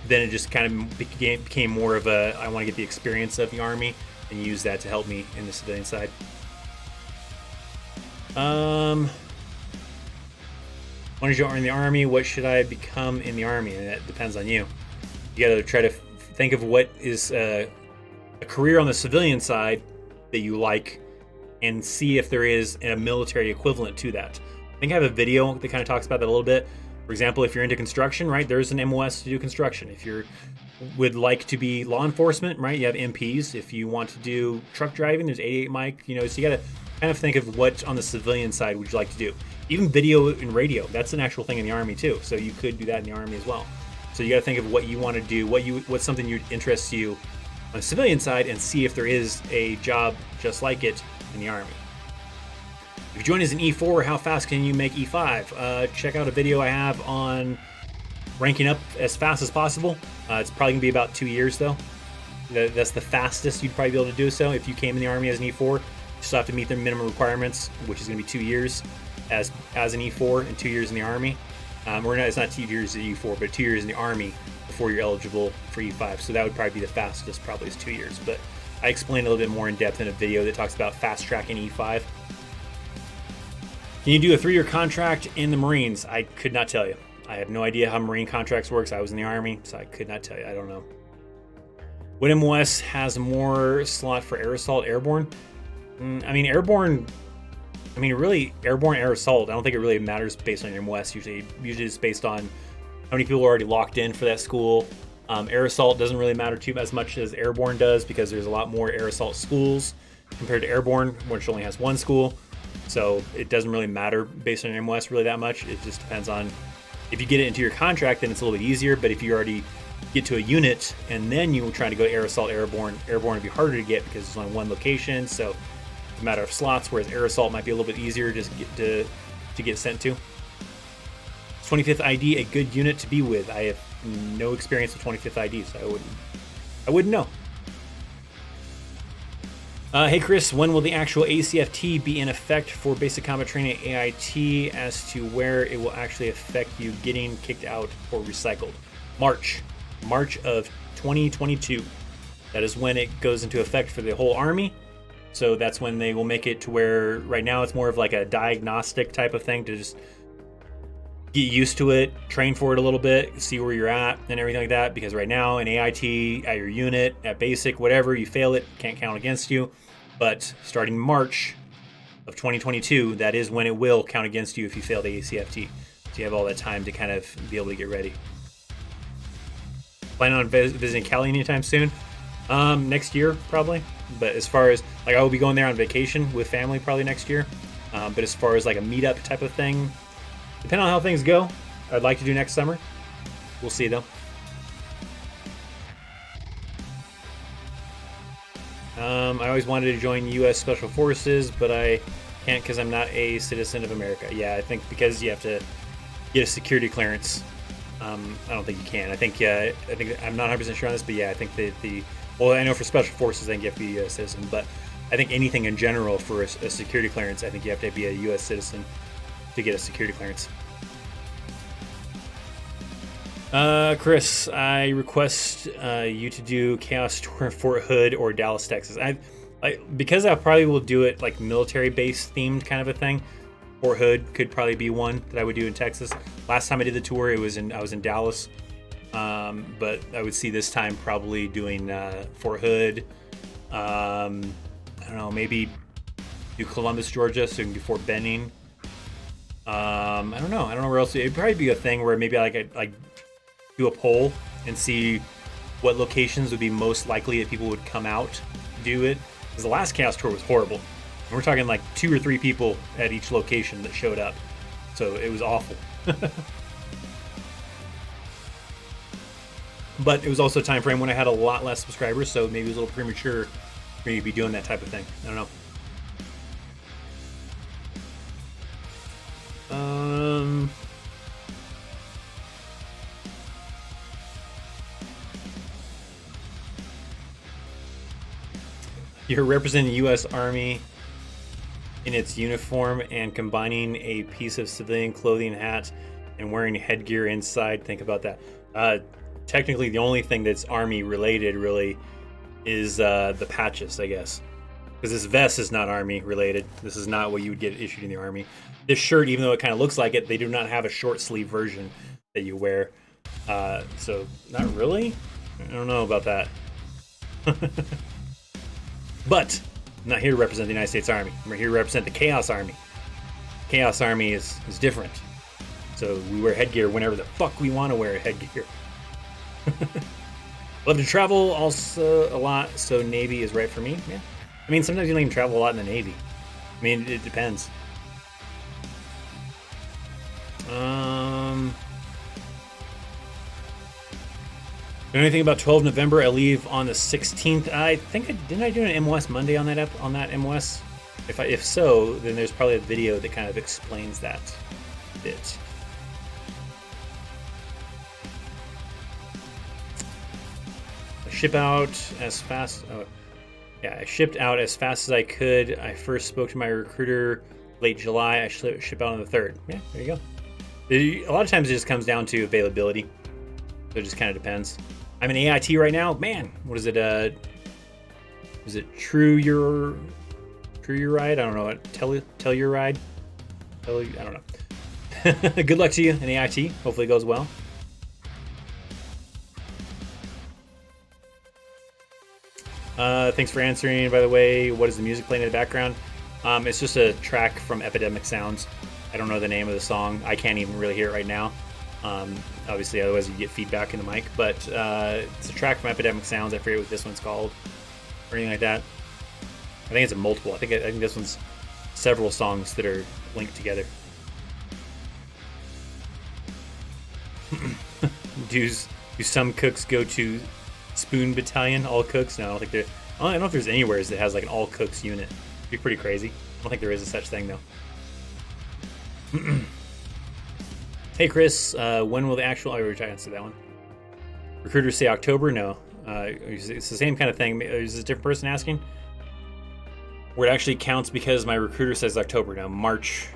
then it just kind of became more of a, I want to get the experience of the Army and use that to help me in the civilian side. When did you join the Army? What should I become in the Army? And that depends on you. You got to try to think of what is a career on the civilian side that you like, and see if there is a military equivalent to that. I think I have a video that kind of talks about that a little bit. For example, if you're into construction, right, there's an MOS to do construction. If you would like to be law enforcement, right, you have MPs. If you want to do truck driving, there's 88 mic, you know, so you got to kind of think of what on the civilian side would you like to do. Even video and radio, that's an actual thing in the Army too. So you could do that in the Army as well. So you got to think of what you want to do, what's something that interests you on the civilian side, and see if there is a job just like it in the Army. If you join as an E4, how fast can you make E5? Check out a video I have on ranking up as fast as possible. It's probably gonna be about 2 years though. That's the fastest you'd probably be able to do so. If you came in the Army as an E4, you still have to meet their minimum requirements, which is gonna be 2 years as an E4 and 2 years in the Army. It's not 2 years at E4, but 2 years in the Army before you're eligible for E5. So that would probably be the fastest, probably is 2 years. But I explain a little bit more in depth in a video that talks about fast tracking E5. Can you do a 3-year contract in the Marines? I could not tell you. I have no idea how Marine contracts works. I was in the Army, so I could not tell you. I don't know. What MOS has more slot for air assault? Airborne? Airborne, air assault, I don't think it really matters based on your MOS. Usually it's based on how many people are already locked in for that school. Air assault doesn't really matter too as much as airborne does, because there's a lot more air assault schools compared to airborne, which only has one school. So it doesn't really matter based on your MOS really that much. It just depends on, if you get it into your contract, then it's a little bit easier. But if you already get to a unit and then you try to go air assault, airborne would be harder to get because it's only one location. So it's a matter of slots, whereas air assault might be a little bit easier just to get sent to. 25th ID a good unit to be with? I have no experience with 25th ID, so I wouldn't know. Hey Chris, when will the actual ACFT be in effect for basic combat training at AIT, as to where it will actually affect you getting kicked out or recycled? March of 2022. That is when it goes into effect for the whole Army. So that's when they will make it to where right now it's more of like a diagnostic type of thing to just get used to it, train for it a little bit, see where you're at and everything like that. Because right now in AIT, at your unit, at basic, whatever, you fail it, can't count against you. But starting March of 2022, that is when it will count against you if you fail the ACFT. So you have all that time to kind of be able to get ready. Planning on visiting Cali anytime soon? Next year, probably. But as far as, like, I will be going there on vacation with family probably next year. But as far as like a meetup type of thing, depending on how things go, I'd like to do next summer. We'll see though. I always wanted to join U.S. Special Forces, but I can't because I'm not a citizen of America. Yeah, I think because you have to get a security clearance. I don't think you can. I think I'm not 100% sure on this, but yeah, I think well, I know for Special Forces, I think you have to be a U.S. citizen, but I think anything in general for a security clearance, I think you have to be a U.S. citizen to get a security clearance. Chris, I request you to do Chaos Tour in Fort Hood or Dallas, Texas. Because I probably will do it like military-based themed kind of a thing. Fort Hood could probably be one that I would do in Texas. Last time I did the tour, I was in Dallas, but I would see this time probably doing Fort Hood. I don't know, maybe do Columbus, Georgia, so you can do Fort Benning. I don't know where else. It'd probably be a thing where maybe I do a poll and see what locations would be most likely that people would come out to do it. Because the last Chaos Tour was horrible. And we're talking like 2 or 3 people at each location that showed up. So it was awful. But it was also a time frame when I had a lot less subscribers, so maybe it was a little premature for me to be doing that type of thing. I don't know. You're representing the U.S. Army in its uniform and combining a piece of civilian clothing, hat, and wearing headgear inside. Think about that. Technically, the only thing that's Army related really is the patches, I guess. Because this vest is not Army related. This is not what you would get issued in the Army. This shirt, even though it kind of looks like it, they do not have a short sleeve version that you wear. So, not really? I don't know about that. But I'm not here to represent the United States Army. I'm here to represent the Chaos Army. Chaos Army is different. So we wear headgear whenever the fuck we want to wear headgear. Love to travel also a lot, so Navy is right for me. Yeah. I mean, sometimes you don't even travel a lot in the Navy. I mean, it depends. Anything about 12 November? I leave on the 16th. I think didn't I do an MOS Monday on that MOS? If so, then there's probably a video that kind of explains that bit. I ship out as fast. Oh, yeah, I shipped out as fast as I could. I first spoke to my recruiter late July. I ship out on the 3rd. Yeah, there you go. A lot of times it just comes down to availability. So it just kind of depends. I'm in AIT right now. Man, what is it? Is it True Your Ride? I don't know. Tell Your Ride. I don't know. Good luck to you in AIT. Hopefully it goes well. Thanks for answering, by the way. What is the music playing in the background? It's just a track from Epidemic Sounds. I don't know the name of the song. I can't even really hear it right now. Obviously, otherwise you get feedback in the mic. But it's a track from Epidemic Sounds. I forget what this one's called or anything like that. I think it's a multiple. I think this one's several songs that are linked together. Do some cooks go to Spoon Battalion? All cooks? No, I don't think I don't know if there's anywhere that has like an all cooks unit. It'd be pretty crazy. I don't think there is a such thing though. Hey Chris, when will the actual? I already tried to answer that one. Recruiters say October. No, it's the same kind of thing. Is it a different person asking? Where it actually counts because my recruiter says October. Now March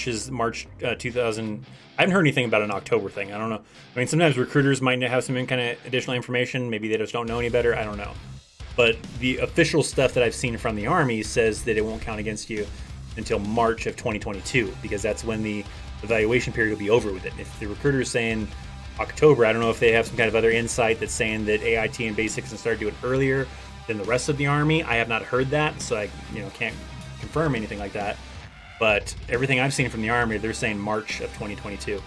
is March 2000. I haven't heard anything about an October thing. I don't know. I mean, sometimes recruiters might have some kind of additional information. Maybe they just don't know any better. I don't know. But the official stuff that I've seen from the Army says that it won't count against you until March of 2022, because that's when the evaluation period will be over with it. If the recruiter is saying October, I don't know if they have some kind of other insight that's saying that AIT and basics can start doing earlier than the rest of the Army. I have not heard that, so I can't confirm anything like that. But everything I've seen from the Army, they're saying March of 2022.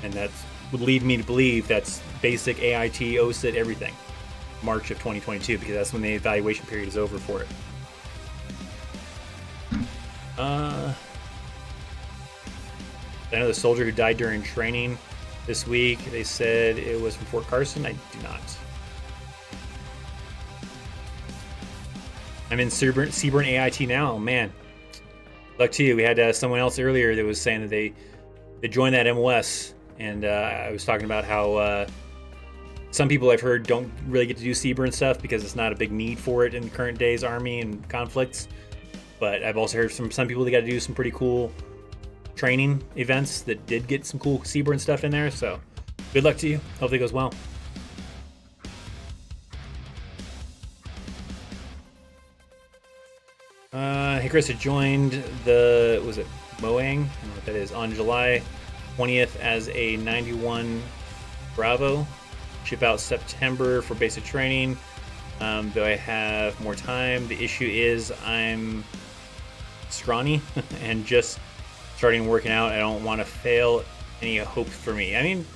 And that would lead me to believe that's basic AIT, OSIT, everything. March of 2022, because that's when the evaluation period is over for it. I know the soldier who died during training this week. They said it was from Fort Carson. I do not. I'm in Seaburn AIT now. Man, luck to you. We had someone else earlier that was saying that they joined that MOS, and I was talking about how some people I've heard don't really get to do Seaburn stuff because it's not a big need for it in the current day's Army and conflicts. But I've also heard from some people that got to do some pretty cool training events that did get some cool Seaburn stuff in there. So good luck to you. Hopefully it goes well. Hey Chris, I joined the, was it Moang? I don't know what that is. On July 20th as a 91 Bravo. Ship out September for basic training. Though I have more time. The issue is I'm scrawny and just starting working out. I don't want to fail any hope for me. I mean,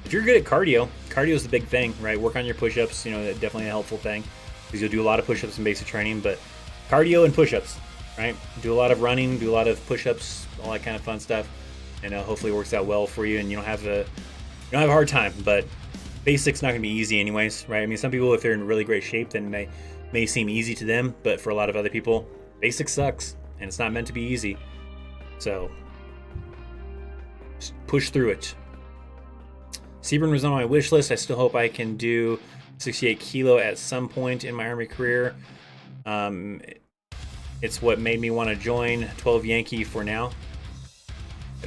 if you're good at cardio is the big thing, right? Work on your push-ups, definitely a helpful thing because you'll do a lot of push-ups in basic training, but cardio and push-ups, right? Do a lot of running, do a lot of push-ups, all that kind of fun stuff, and hopefully it works out well for you and you don't have a hard time. But Basic's not going to be easy anyways, right? I mean, some people, if they're in really great shape, then may seem easy to them, but for a lot of other people, basic sucks, and it's not meant to be easy. So, just push through it. Seaburn was on my wish list. I still hope I can do 68 kilo at some point in my Army career. It's what made me want to join 12 Yankee for now.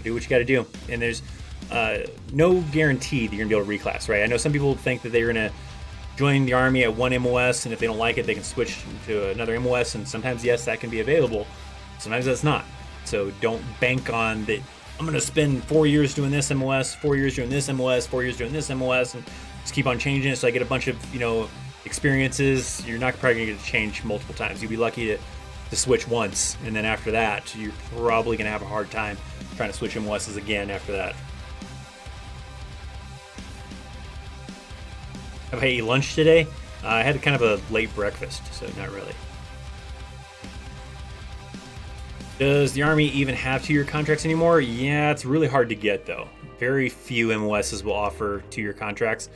Do what you got to do. And there's no guarantee that you're going to be able to reclass, right? I know some people think that they're going to join the Army at one MOS, and if they don't like it, they can switch to another MOS, and sometimes, yes, that can be available. Sometimes that's not. So don't bank on that. I'm going to spend 4 years doing this MOS, 4 years doing this MOS, 4 years doing this MOS, and just keep on changing it so I get a bunch of, experiences. You're not probably going to get to change multiple times. You'd be lucky to switch once, and then after that, you're probably going to have a hard time trying to switch MOSs again after that. Have I ate lunch today? I had kind of a late breakfast, so not really. Does the Army even have 2-year contracts anymore? Yeah, it's really hard to get, though. Very few MOSs will offer 2-year contracts.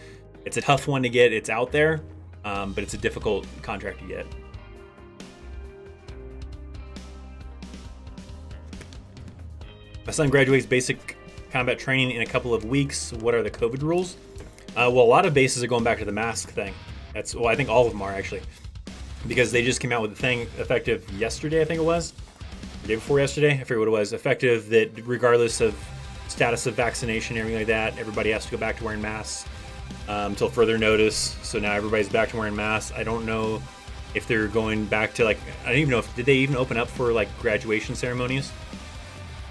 It's a tough one to get. It's out there, but it's a difficult contract to get. My son graduates basic combat training in a couple of weeks. What are the COVID rules? Well, a lot of bases are going back to the mask thing. I think all of them are, actually. Because they just came out with the thing effective yesterday, I think it was. The day before yesterday, I forget what it was. Effective that regardless of status of vaccination and everything like that, everybody has to go back to wearing masks until further notice. So now everybody's back to wearing masks. I don't know if they're going back to, I don't even know did they even open up for, graduation ceremonies?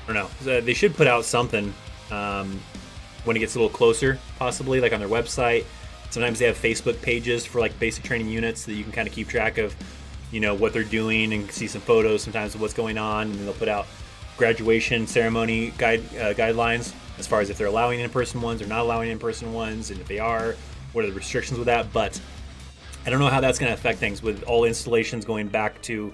I don't know. They should put out something when it gets a little closer, possibly, on their website. Sometimes they have Facebook pages for, basic training units that you can kind of keep track of, what they're doing and see some photos sometimes of what's going on. And then they'll put out graduation ceremony guidelines as far as if they're allowing in-person ones or not allowing in-person ones, and if they are, what are the restrictions with that. But I don't know how that's going to affect things with all installations going back to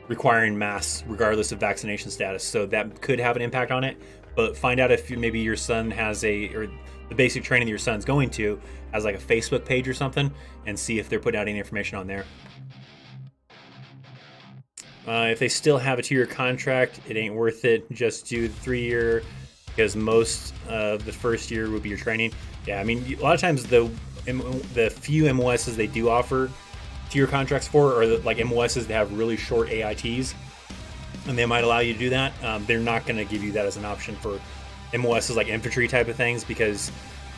requiring masks regardless of vaccination status. So that could have an impact on it. But find out if maybe your son has or the basic training that your son's going to has a Facebook page or something, and see if they're putting out any information on there. If they still have a 2-year contract, it ain't worth it. Just do the 3-year, because most of the first year will be your training. Yeah, I mean, a lot of times the few MOSs they do offer 2-year contracts for are MOSs that have really short AITs, and they might allow you to do that. They're not going to give you that as an option for MOSs like infantry type of things, because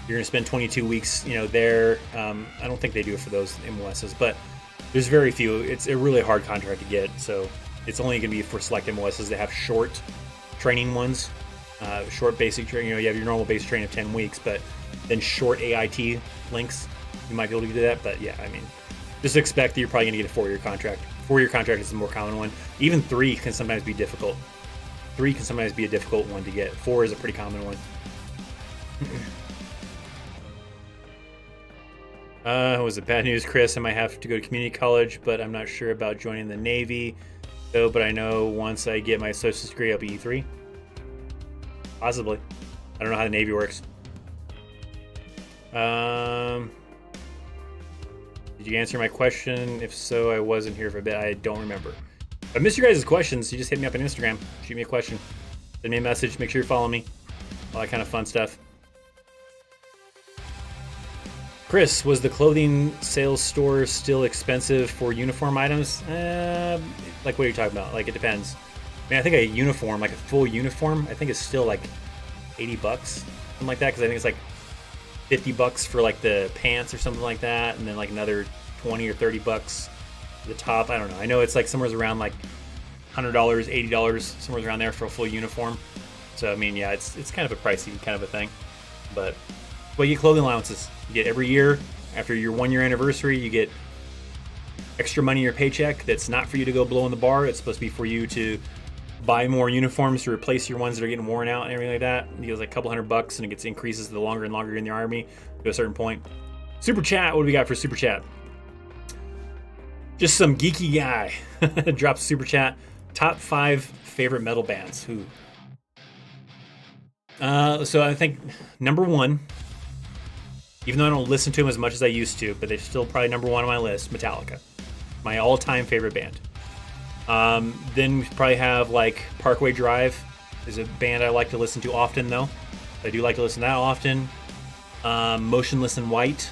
you're going to spend 22 weeks, there. I don't think they do it for those MOSs, but there's very few. It's a really hard contract to get, so it's only going to be for select MOSs that have short training ones, short basic training. You have your normal basic training of 10 weeks, but then short AIT links, you might be able to do that. But yeah, I mean, just expect that you're probably going to get a 4-year contract. 4-year contract is the more common one. Even 3 can sometimes be difficult. 3 can sometimes be a difficult one to get. 4 is a pretty common one. Was it bad news, Chris? I might have to go to community college, but I'm not sure about joining the Navy. So, but I know once I get my associate's degree, I'll be E3. Possibly. I don't know how the Navy works. Did you answer my question? If so, I wasn't here for a bit. I don't remember. If I missed your guys' questions, you just hit me up on Instagram. Shoot me a question. Send me a message. Make sure you follow me. All that kind of fun stuff. Chris, was the clothing sales store still expensive for uniform items? What are you talking about? It depends. I mean, I think a uniform, a full uniform, I think is still $80, something like that, because I think it's $50 for the pants or something like that, and then another $20 or $30 for the top. I don't know. I know it's somewhere around $100, $80, somewhere around there for a full uniform. So I mean, yeah, it's kind of a pricey kind of a thing, but you get clothing allowances. You get every year after your 1-year anniversary, you get extra money in your paycheck that's not for you to go blow in the bar. It's supposed to be for you to buy more uniforms to replace your ones that are getting worn out and everything like that. It goes a couple $100, and it gets increases the longer and longer you're in the Army to a certain point. Super chat. What do we got for super chat? Just some geeky guy drops super chat. Top 5 favorite metal bands. Who? So I think number 1 Even though I don't listen to them as much as I used to, but they're still probably number one on my list. Metallica, my all-time favorite band. Then we probably have like Parkway Drive is a band I like to listen to often, though. I do like to listen to that often. Motionless in White.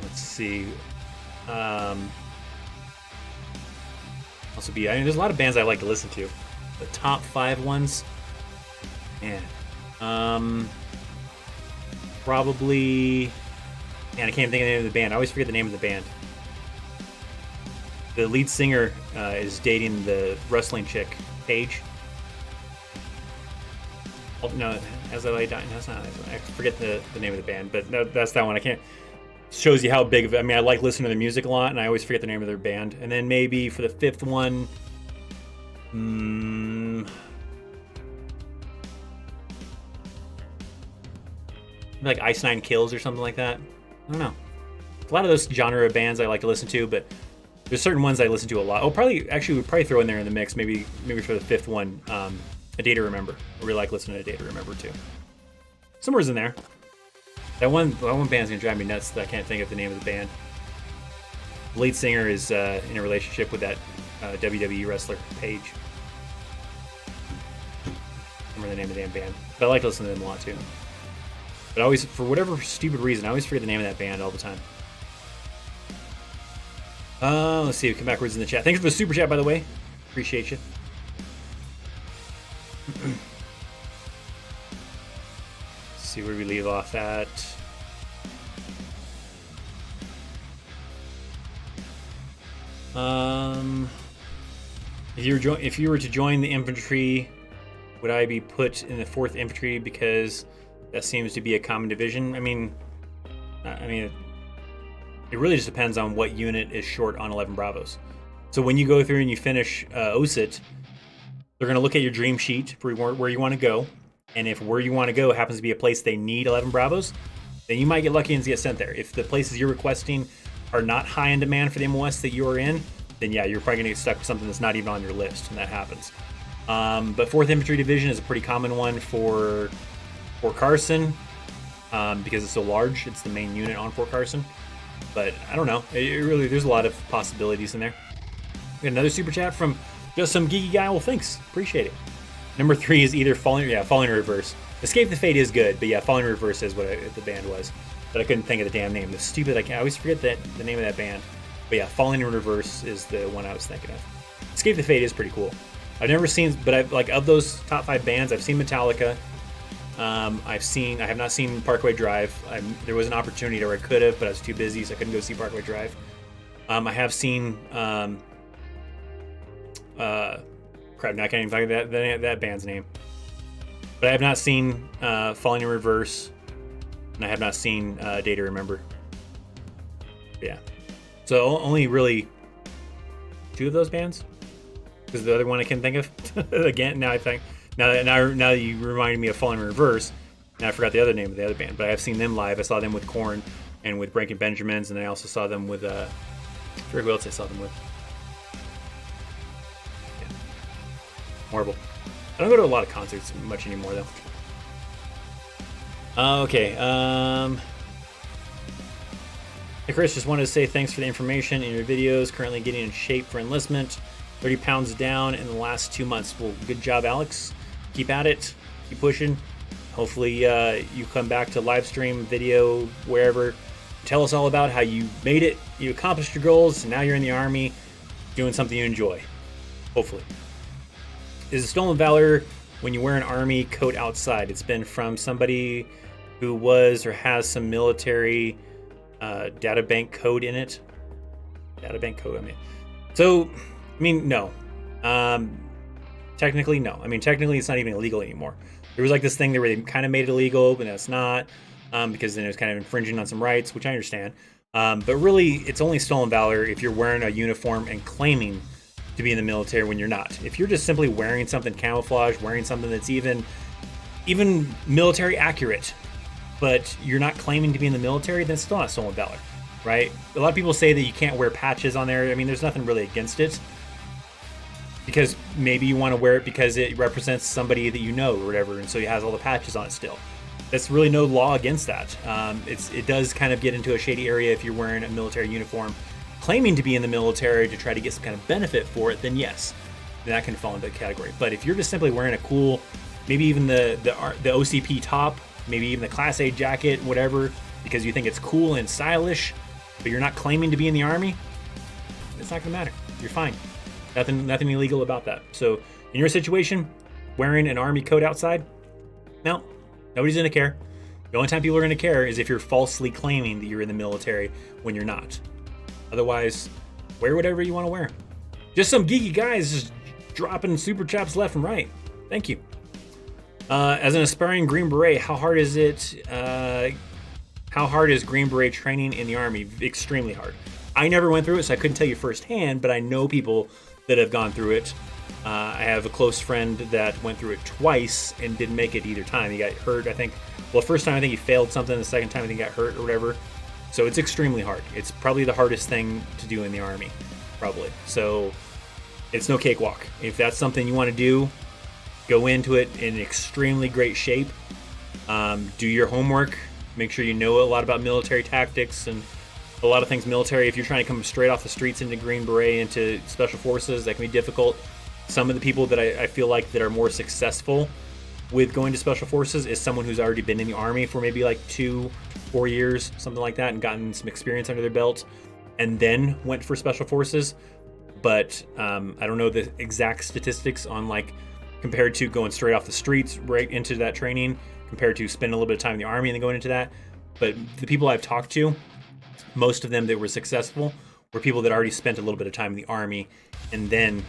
Let's see. Also be, I mean, there's a lot of bands I like to listen to. The top 5 ones, man. Probably, man, I can't think of the name of the band. I always forget the name of the band. The lead singer is dating the wrestling chick, Paige. Oh, no, As I Lay Dying. That's not. I forget the name of the band, but that's that one. I can't. Shows you how big of. I mean, I like listening to their music a lot, and I always forget the name of their band. And then maybe for the 5th one, like Ice Nine Kills or something like that. I don't know. A lot of those genre of bands I like to listen to, but there's certain ones I listen to a lot. Oh, probably actually would probably throw in there in the mix. Maybe for the 5th one, A Day to Remember. I really like listening to A Day to Remember too. Somewhere's in there. That one band's gonna drive me nuts. That I can't think of the name of the band. The lead singer is in a relationship with that WWE wrestler, Paige. I don't remember the name of the damn band, but I like to listen to them a lot too. But I always, for whatever stupid reason, I always forget the name of that band all the time. Let's see. Come backwards in the chat. Thanks for the super chat, by the way. Appreciate you. Let's see where we leave off at. If you were to join the infantry, would I be put in the 4th Infantry because that seems to be a common division? I mean, it really just depends on what unit is short on 11 Bravos. So when you go through and you finish OSIT, they're going to look at your dream sheet for where you want to go. And if where you want to go happens to be a place they need 11 Bravos, then you might get lucky and get sent there. If the places you're requesting are not high in demand for the MOS that you're in, then yeah, you're probably going to get stuck with something that's not even on your list, and that happens. But 4th Infantry Division is a pretty common one for Fort Carson because it's so large. It's the main unit on Fort Carson. But I don't know. There's a lot of possibilities in there. We got another super chat from just some geeky guy. Well, thanks. Appreciate it. Number 3 is either Falling in Reverse. Escape the Fate is good, but yeah, Falling in Reverse is what the band was. But I couldn't think of the damn name. The stupid, I always forget the name of that band. But yeah, Falling in Reverse is the one I was thinking of. Escape the Fate is pretty cool. I've never seen, but I've like of those top 5 bands, I've seen Metallica. I have not seen Parkway Drive. There was an opportunity where I could have, but I was too busy, so I couldn't go see Parkway Drive. I have seen crap, now I can't even think of that band's name. But I have not seen Falling in Reverse, and I have not seen Day to Remember. Yeah. So only really 2 of those bands? Because the other one I can think of. Again, now I think. Now that you reminded me of Falling in Reverse, and I forgot the other name of the other band. But I have seen them live. I saw them with Korn and with Breaking Benjamins, and I also saw them with I forget who else I saw them with. Yeah. Horrible. I don't go to a lot of concerts much anymore, though. Okay. Hey Chris, just wanted to say thanks for the information in your videos. Currently getting in shape for enlistment. 30 pounds down in the last 2 months. Well, good job, Alex. Keep at it. Keep pushing. Hopefully you come back to live stream, video, wherever. Tell us all about how you made it. You accomplished your goals, and now you're in the Army doing something you enjoy. Hopefully. Is a stolen valor when you wear an Army coat outside? It's been from somebody who was or has some military databank code in it. Databank code, I mean. So, I mean, no. Technically, no. I mean, technically, it's not even illegal anymore. There was like this thing where they kind of made it illegal, but that's not, because then it was kind of infringing on some rights, which I understand. But really, it's only stolen valor if you're wearing a uniform and claiming to be in the military when you're not. If you're just simply wearing something camouflage, wearing something that's even military accurate, but you're not claiming to be in the military, then it's still not stolen valor, right? A lot of people say that you can't wear patches on there. I mean, there's nothing really against it. because maybe you want to wear it because it represents somebody that you know or whatever, and so it has all the patches on it still. That's really no law against that. It does kind of get into a shady area if you're wearing a military uniform, claiming to be in the military to try to get some kind of benefit for it. Then yes, then that can fall into the category. But if you're just simply wearing a cool, maybe even the OCP top, maybe even the Class A jacket, whatever, because you think it's cool and stylish, but you're not claiming to be in the Army, it's not gonna matter. You're fine. Nothing illegal about that. So in your situation, wearing an Army coat outside, no, nobody's gonna care. The only time people are gonna care is if you're falsely claiming that you're in the military when you're not. Otherwise, wear whatever you want to wear. Just some geeky guys just dropping super chaps left and right. Thank you. As an aspiring Green Beret, how hard is it? How hard is Green Beret training in the Army? Extremely hard. I never went through it, so I couldn't tell you firsthand, but I know people that have gone through it. I have a close friend that went through it twice and didn't make it either time. He got hurt, I think. Well, the first time I think he failed something. The second time I think he got hurt or whatever. So it's extremely hard. It's probably the hardest thing to do in the Army, probably. So it's no cakewalk. If that's something you want to do, go into it in extremely great shape. Do your homework. Make sure you know a lot about military tactics and a lot of things military. If you're trying to come straight off the streets into Green Beret, into Special Forces, that can be difficult. Some of the people that I feel like that are more successful with going to Special Forces is someone who's already been in the Army for maybe like 2-4 years, something like that, and gotten some experience under their belt, and then went for Special Forces. But I don't know the exact statistics on like compared to going straight off the streets right into that training compared to spending a little bit of time in the Army and then going into that. But the people I've talked to, most of them that were successful were people that already spent a little bit of time in the Army and then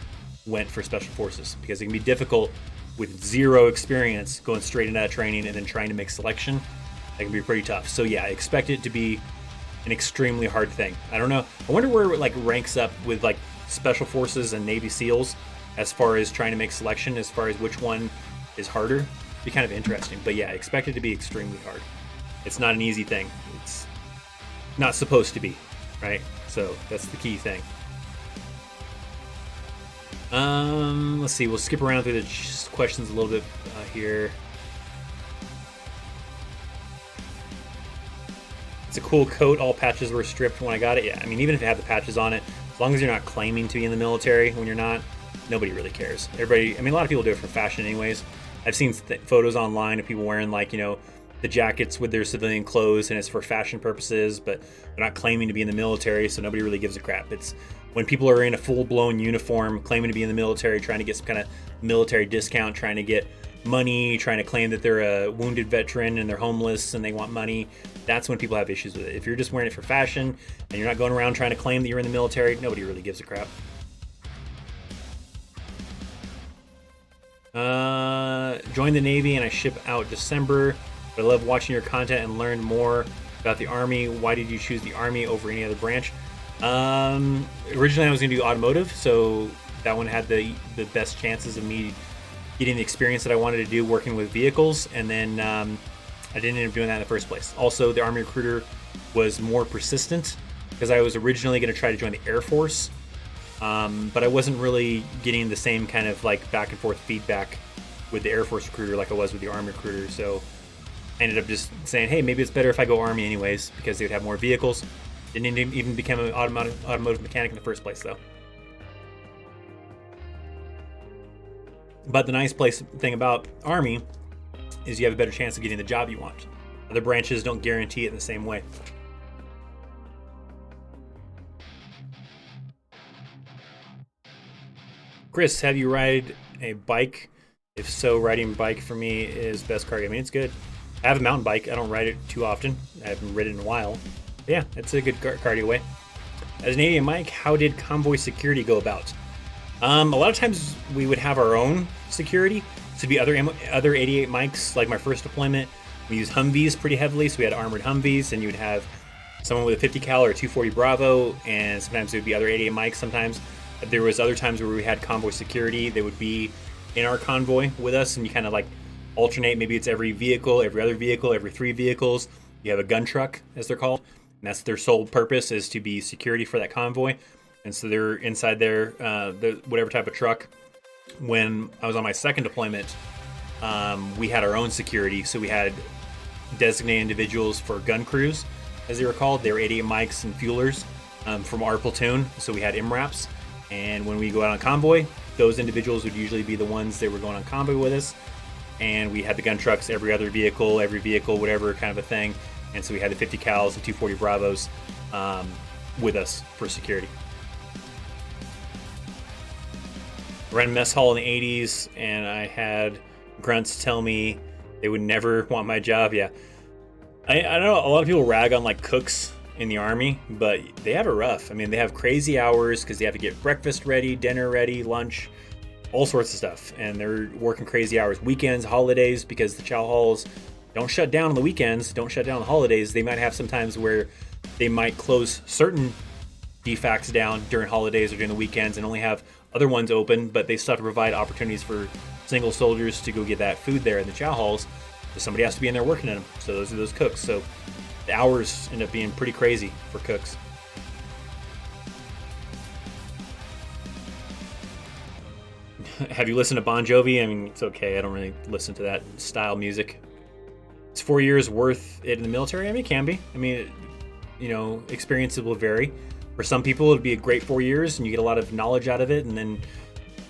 went for Special Forces, because it can be difficult with zero experience going straight into that training and then trying to make selection. That can be pretty tough. So yeah, I expect it to be an extremely hard thing. I don't know. I wonder where it like ranks up with like Special Forces and Navy SEALs as far as trying to make selection, as far as which one is harder. Be kind of interesting. But yeah, I expect it to be extremely hard. It's not an easy thing. It's not supposed to be, right? So that's the key thing. Let's see. We'll skip around through the questions a little bit here. It's a cool coat. All patches were stripped when I got it. Yeah, I mean, even if it had the patches on it, as long as you're not claiming to be in the military when you're not, nobody really cares. Everybody, I mean, a lot of people do it for fashion anyways. I've seen photos online of people wearing like, you know, the jackets with their civilian clothes, and it's for fashion purposes, but they're not claiming to be in the military, so nobody really gives a crap. It's when people are in a full-blown uniform, claiming to be in the military, trying to get some kind of military discount, trying to get money, trying to claim that they're a wounded veteran and they're homeless and they want money. That's when people have issues with it. If you're just wearing it for fashion and you're not going around trying to claim that you're in the military, nobody really gives a crap. Joined the Navy and I ship out December. But I love watching your content and learn more about the Army. Why did you choose the Army over any other branch? Originally I was going to do automotive, so that one had the best chances of me getting the experience that I wanted to do working with vehicles, and then I didn't end up doing that in the first place. Also, the Army recruiter was more persistent because I was originally going to try to join the Air Force, but I wasn't really getting the same kind of like back and forth feedback with the Air Force recruiter like I was with the Army recruiter, so I ended up just saying, hey, maybe it's better if I go Army anyways, because they would have more vehicles. Didn't even become an automotive mechanic in the first place, though. But the nice thing about Army is you have a better chance of getting the job you want. Other branches don't guarantee it in the same way. Chris, have you ride a bike? If so, riding bike for me is best cardio. I mean, it's good. I have a mountain bike. I don't ride it too often. I haven't ridden in a while. But yeah, it's a good cardio way. As an 88 Mike, how did Convoy security go about? A lot of times we would have our own security. So it'd be other 88 Mikes. Like my first deployment, we used Humvees pretty heavily. So we had armored Humvees, and you would have someone with a 50 cal or a 240 Bravo, and sometimes it would be other 88 Mikes. Sometimes there was other times where we had convoy security. They would be in our convoy with us, and you kind of like alternate. Maybe it's every vehicle, every other vehicle, every 3 vehicles. You have a gun truck, as they're called, and that's their sole purpose, is to be security for that convoy. And so they're inside there, whatever type of truck, when I was on my second deployment, we had our own security. So we had designated individuals for gun crews, as they were called. They were 88 mics and fuelers from our platoon. So we had MRAPs. And when we go out on convoy, those individuals would usually be the ones that were going on convoy with us. And we had the gun trucks, every vehicle, whatever kind of a thing. And so we had the 50 cals and 240 Bravos with us for security. Ran mess hall in the 80s, and I had grunts tell me they would never want my job. Yeah, I don't know. A lot of people rag on like cooks in the Army, but they have it rough. I mean, they have crazy hours because they have to get breakfast ready, dinner ready, lunch, all sorts of stuff, and they're working crazy hours, weekends, holidays, because the chow halls don't shut down on the weekends, don't shut down on the holidays. They might have some times where they might close certain defects down during holidays or during the weekends and only have other ones open, but they still have to provide opportunities for single soldiers to go get that food there in the chow halls. So somebody has to be in there working in them. So those are those cooks. So the hours end up being pretty crazy for cooks. Have you listened to Bon Jovi? I mean, it's okay. I don't really listen to that style music. It's 4 years worth it in the military. I mean, it can be. I mean, experiences will vary. For some people, it'd be a great 4 years and you get a lot of knowledge out of it and then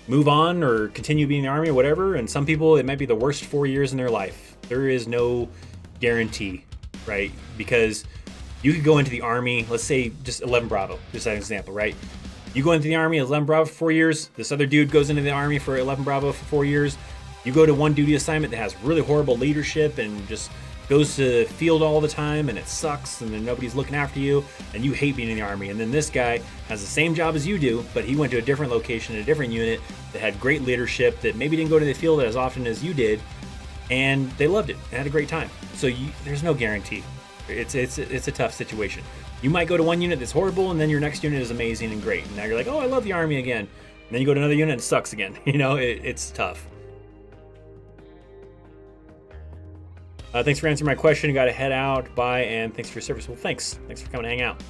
move on or continue being in the Army or whatever. And some people, it might be the worst 4 years in their life. There is no guarantee, right? Because you could go into the Army, let's say just 11 Bravo, just as an example, right? You go into the Army, 11 Bravo for 4 years. This other dude goes into the Army for 11 Bravo for 4 years. You go to one duty assignment that has really horrible leadership and just goes to the field all the time and it sucks and then nobody's looking after you and you hate being in the Army. And then this guy has the same job as you do, but he went to a different location, a different unit that had great leadership, that maybe didn't go to the field as often as you did, and they loved it and had a great time. So there's no guarantee. It's a tough situation. You might go to one unit that's horrible and then your next unit is amazing and great. And now you're like, oh, I love the Army again. And then you go to another unit and it sucks again. It's tough. Thanks for answering my question. Got to head out. Bye, and thanks for your service. Well, thanks. Thanks for coming to hang out.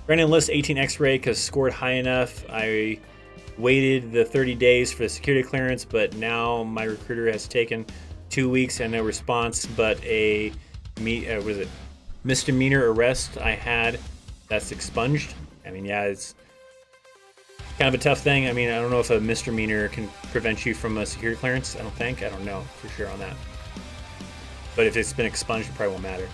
Ran enlist 18 X-ray because scored high enough. I waited the 30 days for the security clearance, but now my recruiter has taken 2 weeks and no response. But misdemeanor arrest I had, that's expunged. I mean, yeah, it's kind of a tough thing. I mean, I don't know if a misdemeanor can prevent you from a security clearance. I don't know for sure on that. But if it's been expunged, it probably won't matter.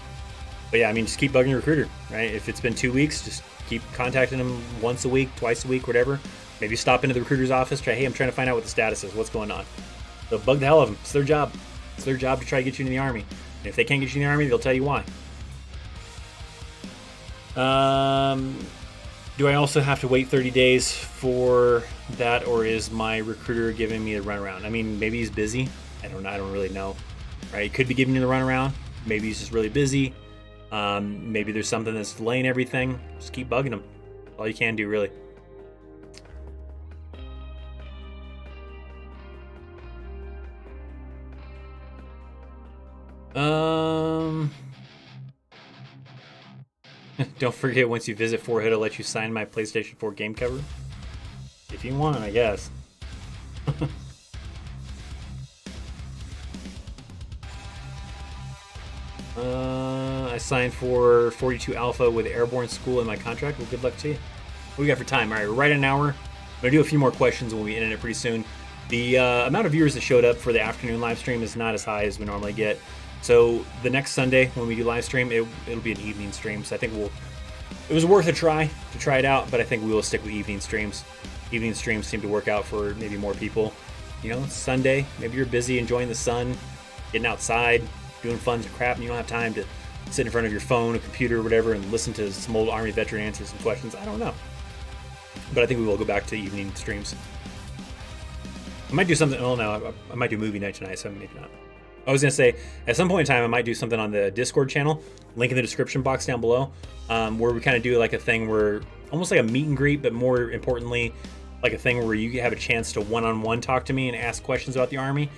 But yeah, I mean, just keep bugging your recruiter, right? If it's been 2 weeks, just keep contacting them once a week, twice a week, whatever. Maybe stop into the recruiter's office, try, hey, I'm trying to find out what the status is, what's going on. They'll bug the hell out of them. It's their job. It's their job to try to get you in the Army. And if they can't get you in the Army, they'll tell you why. Do I also have to wait 30 days for that, or is my recruiter giving me the runaround? I mean, maybe he's busy. I don't really know. Right, he could be giving you the runaround. Maybe he's just really busy. Maybe there's something that's delaying everything. Just keep bugging him. All you can do, really. Don't forget, once you visit Fort Hood, I'll let you sign my PlayStation 4 game cover. If you want, I guess. I signed for 42 Alpha with Airborne School in my contract. Well, good luck to you. What do we got for time? All right, we're right at an hour. I'm going to do a few more questions when we end it pretty soon. The amount of viewers that showed up for the afternoon live stream is not as high as we normally get. So the next Sunday when we do live stream, it'll be an evening stream. So I think it was worth a try to try it out, but I think we will stick with evening streams. Evening streams seem to work out for maybe more people. It's Sunday, maybe you're busy enjoying the sun, getting outside, doing fun crap, and you don't have time to sit in front of your phone, a computer, or whatever, and listen to some old Army veteran answer some questions. I don't know. But I think we will go back to evening streams. I might do something. Oh, no, I might do movie night tonight, so maybe not. I was going to say, at some point in time, I might do something on the Discord channel, link in the description box down below, where we kind of do like a thing where, almost like a meet and greet, but more importantly, like a thing where you have a chance to one-on-one talk to me and ask questions about the Army.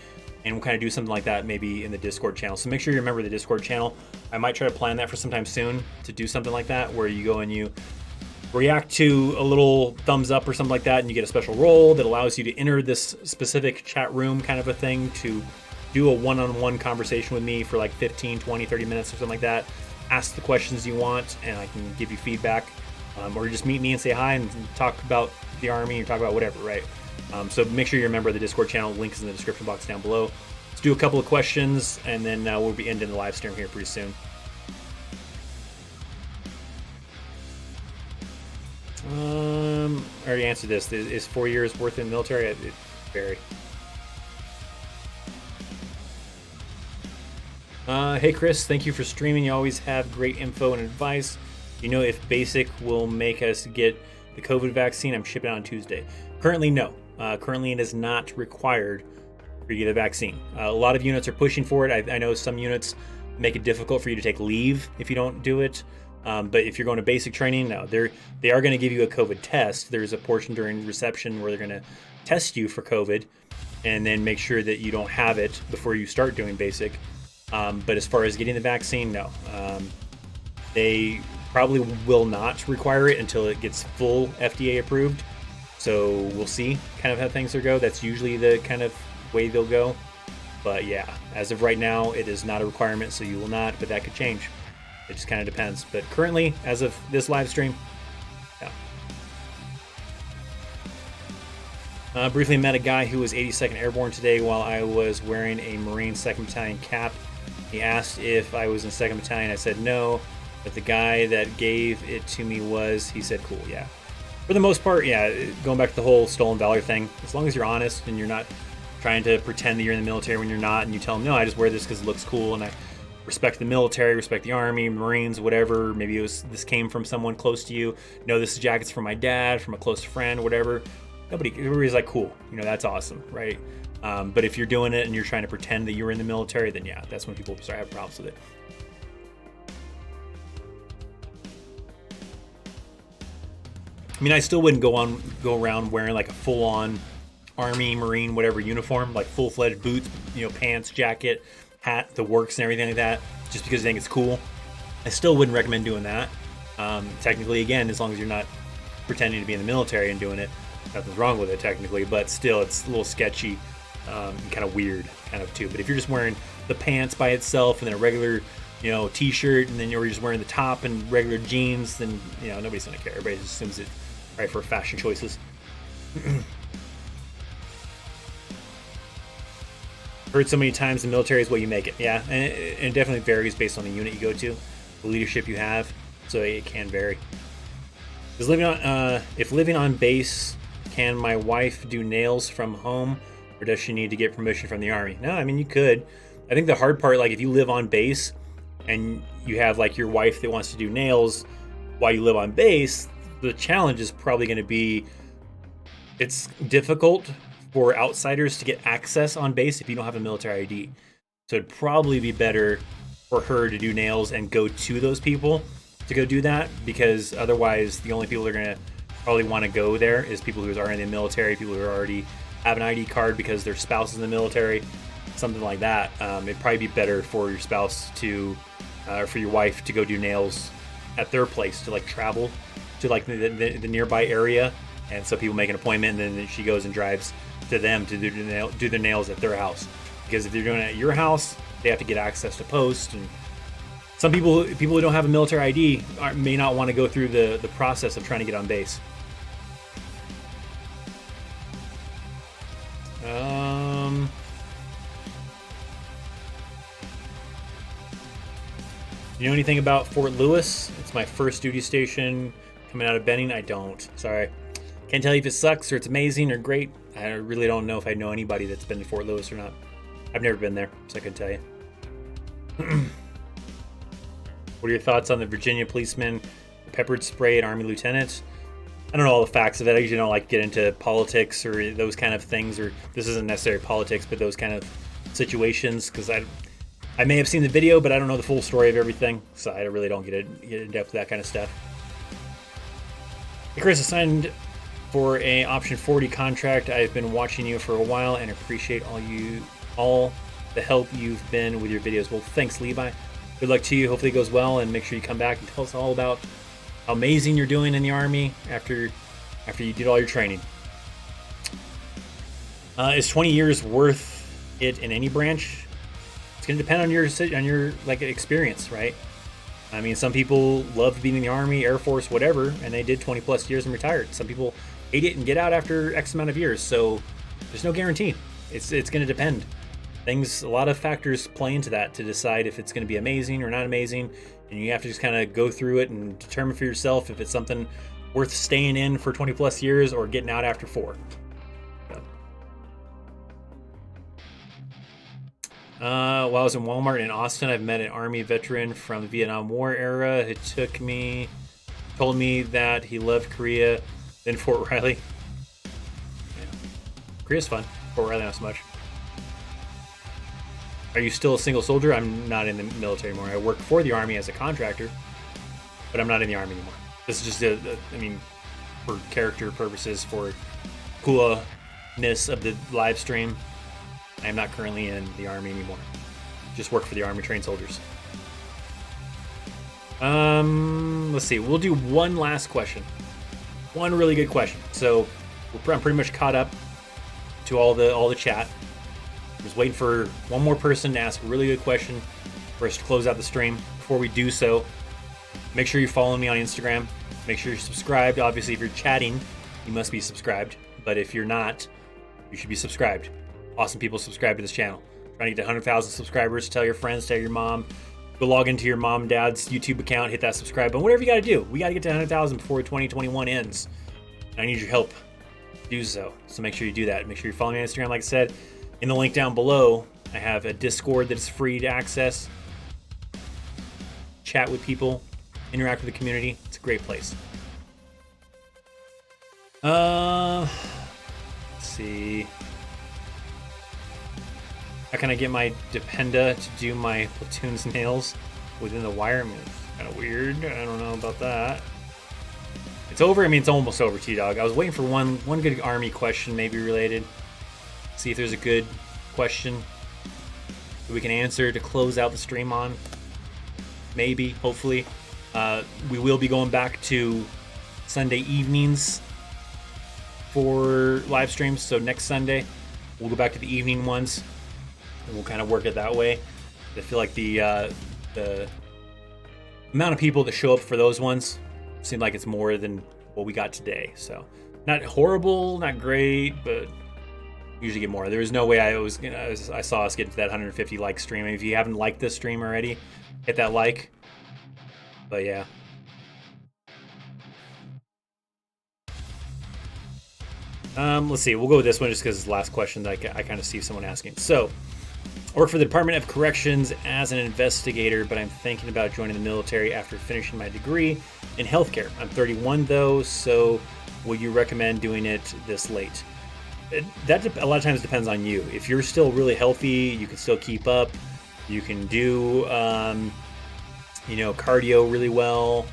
And we'll kind of do something like that maybe in the Discord channel. So make sure you remember the Discord channel. I might try to plan that for sometime soon, to do something like that, where you go and you react to a little thumbs up or something like that, and you get a special role that allows you to enter this specific chat room kind of a thing to do a one-on-one conversation with me for like 15, 20, 30 minutes or something like that. Ask the questions you want, and I can give you feedback. Or just meet me and say hi and talk about the Army or talk about whatever, right? So make sure you're a member of the Discord channel. Link is in the description box down below. Let's do a couple of questions, and then we'll be ending the live stream here pretty soon. I already answered this. Is 4 years worth in the military? It vary. Hey Chris, thank you for streaming. You always have great info and advice. You know if basic will make us get the COVID vaccine? I'm shipping on Tuesday. Currently, no. Currently, it is not required for you to get a vaccine. A lot of units are pushing for it. I know some units make it difficult for you to take leave if you don't do it. But if you're going to basic training, no, they are going to give you a COVID test. There's a portion during reception where they're going to test you for COVID and then make sure that you don't have it before you start doing basic. But as far as getting the vaccine, no. They probably will not require it until it gets full FDA approved. So we'll see kind of how things will go. That's usually the kind of way they'll go. But yeah, as of right now, it is not a requirement, so you will not, but that could change. It just kind of depends. But currently, as of this live stream, no. Briefly met a guy who was 82nd Airborne today while I was wearing a Marine 2nd Battalion cap. He asked if I was in 2nd Battalion. I said no, but the guy that gave it to me was, he said cool, yeah. For the most part, yeah, going back to the whole stolen valor thing, as long as you're honest and you're not trying to pretend that you're in the military when you're not, and you tell them, no, I just wear this because it looks cool, and I respect the military, respect the Army, Marines, whatever. Maybe this came from someone close to you. No, this jacket's from my dad, from a close friend, whatever. Everybody's like, cool, that's awesome, right? But if you're doing it and you're trying to pretend that you're in the military, then yeah, that's when people start having problems with it. I mean, I still wouldn't go around wearing like a full-on Army, Marine, whatever uniform, like full-fledged boots, pants, jacket, hat, the works and everything like that, just because I think it's cool. I still wouldn't recommend doing that. Technically, again, as long as you're not pretending to be in the military and doing it, nothing's wrong with it technically, but still it's a little sketchy, and kind of weird kind of too. But if you're just wearing the pants by itself and then a regular t-shirt, and then you're just wearing the top and regular jeans, then nobody's gonna care. Everybody just assumes it right for fashion choices. Heard so many times the military is what you make it. Yeah, and it definitely varies based on the unit you go to, the leadership you have, so it can vary. Is if living on base, can my wife do nails from home, or does she need to get permission from the Army? No, I mean, you could. I think the hard part, like if you live on base and you have like your wife that wants to do nails while you live on base, the challenge is probably going to be, it's difficult for outsiders to get access on base if you don't have a military ID. So it'd probably be better for her to do nails and go to those people to go do that, because otherwise the only people that are going to probably want to go there is people who are in the military, people who already have an ID card because their spouse is in the military, something like that. It'd probably be better for your spouse to, for your wife to go do nails at their place, to like travel to like the nearby area, and so people make an appointment and then she goes and drives to them to do the nails at their house. Because if they're doing it at your house, they have to get access to post, and some people who don't have a military ID may not want to go through the process of trying to get on base. You know anything about Fort Lewis? It's my first duty station coming out of Benning. I don't. Sorry. Can't tell you if it sucks or it's amazing or great. I really don't know if I know anybody that's been to Fort Lewis or not. I've never been there, so I couldn't tell you. What are your thoughts on the Virginia policeman peppered spray an Army lieutenant? I don't know all the facts of it. I usually don't like to get into politics or those kind of things, or this isn't necessarily politics, but those kind of situations, because I may have seen the video, but I don't know the full story of everything, so I really don't get in depth with that kind of stuff. Hey Chris, assigned for a option 40 contract. I've been watching you for a while and appreciate all the help you've been with your videos. Well, thanks, Levi. Good luck to you. Hopefully it goes well, and make sure you come back and tell us all about how amazing you're doing in the Army after you did all your training. Is 20 years worth it in any branch? It's going to depend on your like experience, right? I mean, some people love being in the Army, Air Force, whatever, and they did 20 plus years and retired. Some people hate it and get out after X amount of years. So there's no guarantee. It's going to depend. A lot of factors play into that to decide if it's going to be amazing or not amazing. And you have to just kind of go through it and determine for yourself if it's something worth staying in for 20 plus years or getting out after 4. While I was in Walmart in Austin, I've met an Army veteran from the Vietnam War era who told me that he loved Korea, then Fort Riley. Yeah. Korea's fun. Fort Riley not so much. Are you still a single soldier? I'm not in the military anymore. I work for the Army as a contractor, but I'm not in the Army anymore. This is just for character purposes, for coolness of the live stream. I am not currently in the Army anymore. Just work for the Army trained soldiers. Let's see. We'll do one last question. One really good question. So I'm pretty much caught up to all the chat. I'm just waiting for one more person to ask a really good question for us to close out the stream. Before we do so, make sure you follow me on Instagram. Make sure you're subscribed. Obviously, if you're chatting, you must be subscribed. But if you're not, you should be subscribed. Awesome people subscribe to this channel. Trying to get to 100,000 subscribers. Tell your friends, tell your mom. Go log into your mom and dad's YouTube account, hit that subscribe button, whatever you got to do. We got to get to 100,000 before 2021 ends. I need your help to do so. So make sure you do that. Make sure you follow me on Instagram. Like I said, in the link down below, I have a Discord that's free to access. Chat with people, interact with the community. It's a great place. Let's see. How can I get my Dependa to do my platoon's nails within the wire? I mean, it's kind of weird. I don't know about that. It's over. I mean, it's almost over, T-Dog. I was waiting for one good Army question, maybe related. See if there's a good question that we can answer to close out the stream on. Maybe, hopefully. We will be going back to Sunday evenings for live streams. So next Sunday, we'll go back to the evening ones. And we'll kind of work it that way. I feel like the amount of people that show up for those ones seem like it's more than what we got today. So not horrible, not great, but usually get more. There was no way I saw us get to that 150 like stream. If you haven't liked this stream already, hit that like. But yeah. Let's see. We'll go with this one just because it's the last question that I kind of see someone asking. So. I work for the Department of Corrections as an investigator, but I'm thinking about joining the military after finishing my degree in healthcare. I'm 31 though, so would you recommend doing it this late? That a lot of times depends on you. If you're still really healthy, you can still keep up. You can do, cardio really well.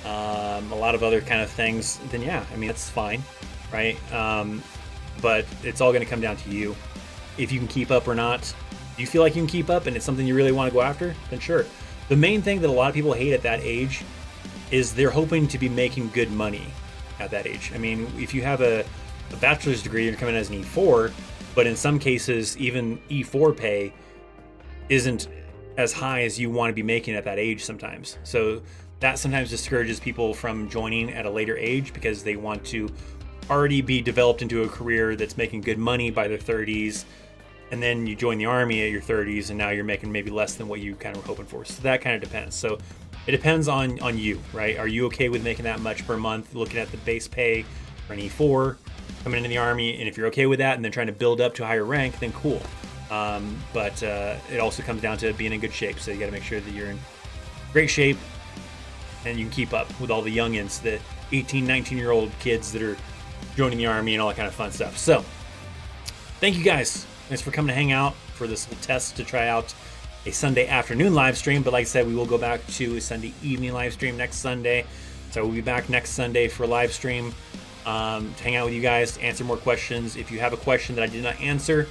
A lot of other kind of things. Then yeah, I mean that's fine, right? But it's all going to come down to you. If you can keep up or not. Do you feel like you can keep up and it's something you really want to go after? Then sure. The main thing that a lot of people hate at that age is they're hoping to be making good money at that age. I mean, if you have a bachelor's degree, you're coming as an E4, but in some cases, even E4 pay isn't as high as you want to be making at that age sometimes. So that sometimes discourages people from joining at a later age because they want to already be developed into a career that's making good money by their 30s. And then you join the Army at your 30s and now you're making maybe less than what you kind of were hoping for. So that kind of depends. So it depends on you, right? Are you okay with making that much per month, looking at the base pay for an E4, coming into the Army? And if you're okay with that and then trying to build up to a higher rank, then cool. But it also comes down to being in good shape. So you got to make sure that you're in great shape and you can keep up with all the youngins, the 18, 19-year-old kids that are joining the Army and all that kind of fun stuff. So thank you guys. Thanks for coming to hang out for this little test to try out a Sunday afternoon live stream. But like I said, we will go back to a Sunday evening live stream next Sunday. So we'll be back next Sunday for a live stream to hang out with you guys, answer more questions. If you have a question that I did not answer,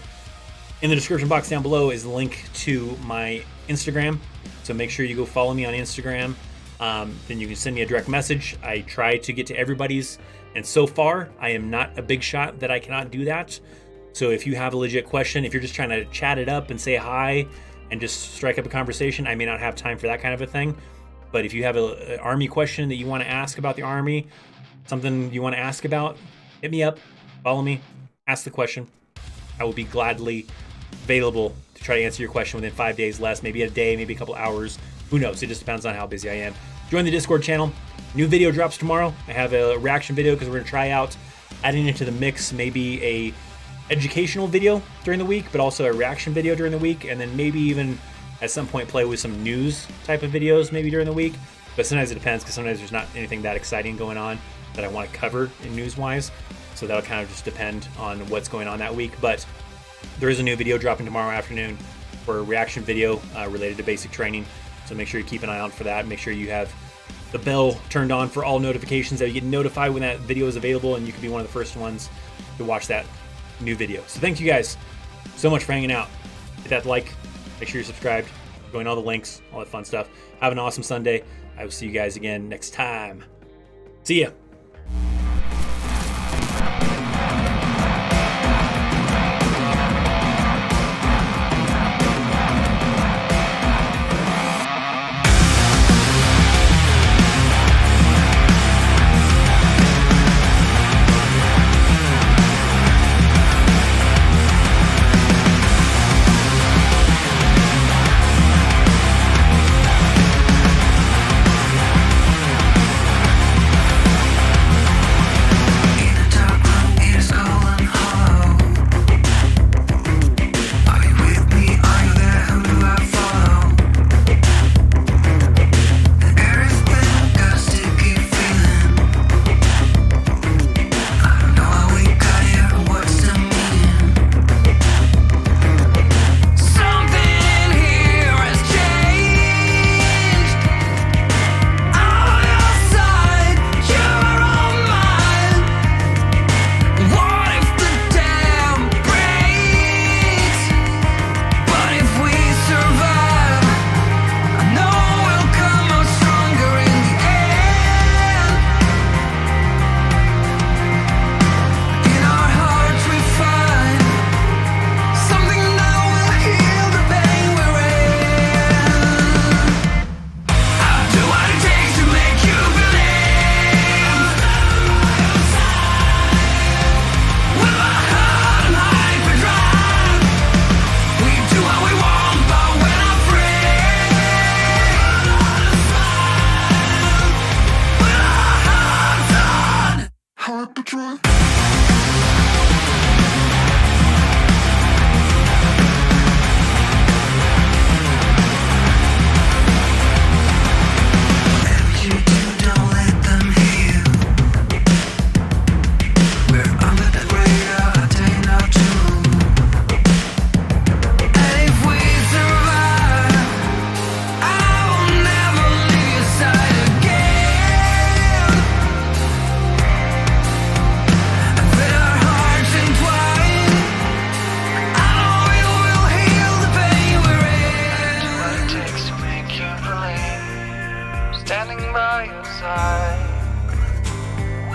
in the description box down below is a link to my Instagram. So make sure you go follow me on Instagram then you can send me a direct message. I try to get to everybody's, and so far I am not a big shot that I cannot do that. So if you have a legit question, if you're just trying to chat it up and say hi and just strike up a conversation, I may not have time for that kind of a thing. But if you have an Army question that you want to ask about the Army, something you want to ask about, hit me up, follow me, ask the question. I will be gladly available to try to answer your question within 5 days, less, maybe a day, maybe a couple hours. Who knows? It just depends on how busy I am. Join the Discord channel. New video drops tomorrow. I have a reaction video because we're going to try out adding into the mix maybe a educational video during the week, but also a reaction video during the week, and then maybe even at some point play with some news type of videos maybe during the week. But sometimes it depends, because sometimes there's not anything that exciting going on that I want to cover in news-wise. So that'll kind of just depend on what's going on that week. But there is a new video dropping tomorrow afternoon for a reaction video related to basic training. So make sure you keep an eye out for that. Make sure you have the bell turned on for all notifications, that you get notified when that video is available, and you can be one of the first ones to watch that new video. So thank you guys so much for hanging out. Hit that like, make sure you're subscribed, join all the links, all that fun stuff. Have an awesome Sunday. I will see you guys again next time. See ya.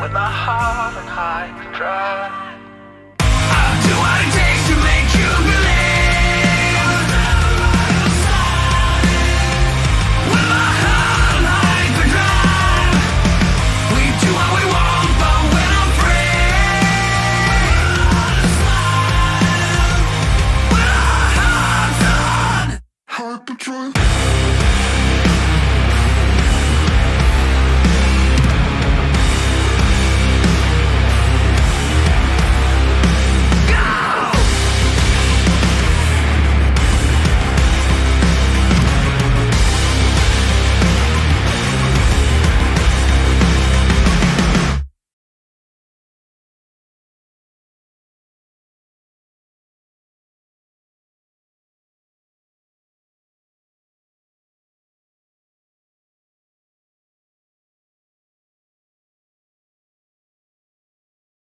With my heart and high and dry, I do what it takes.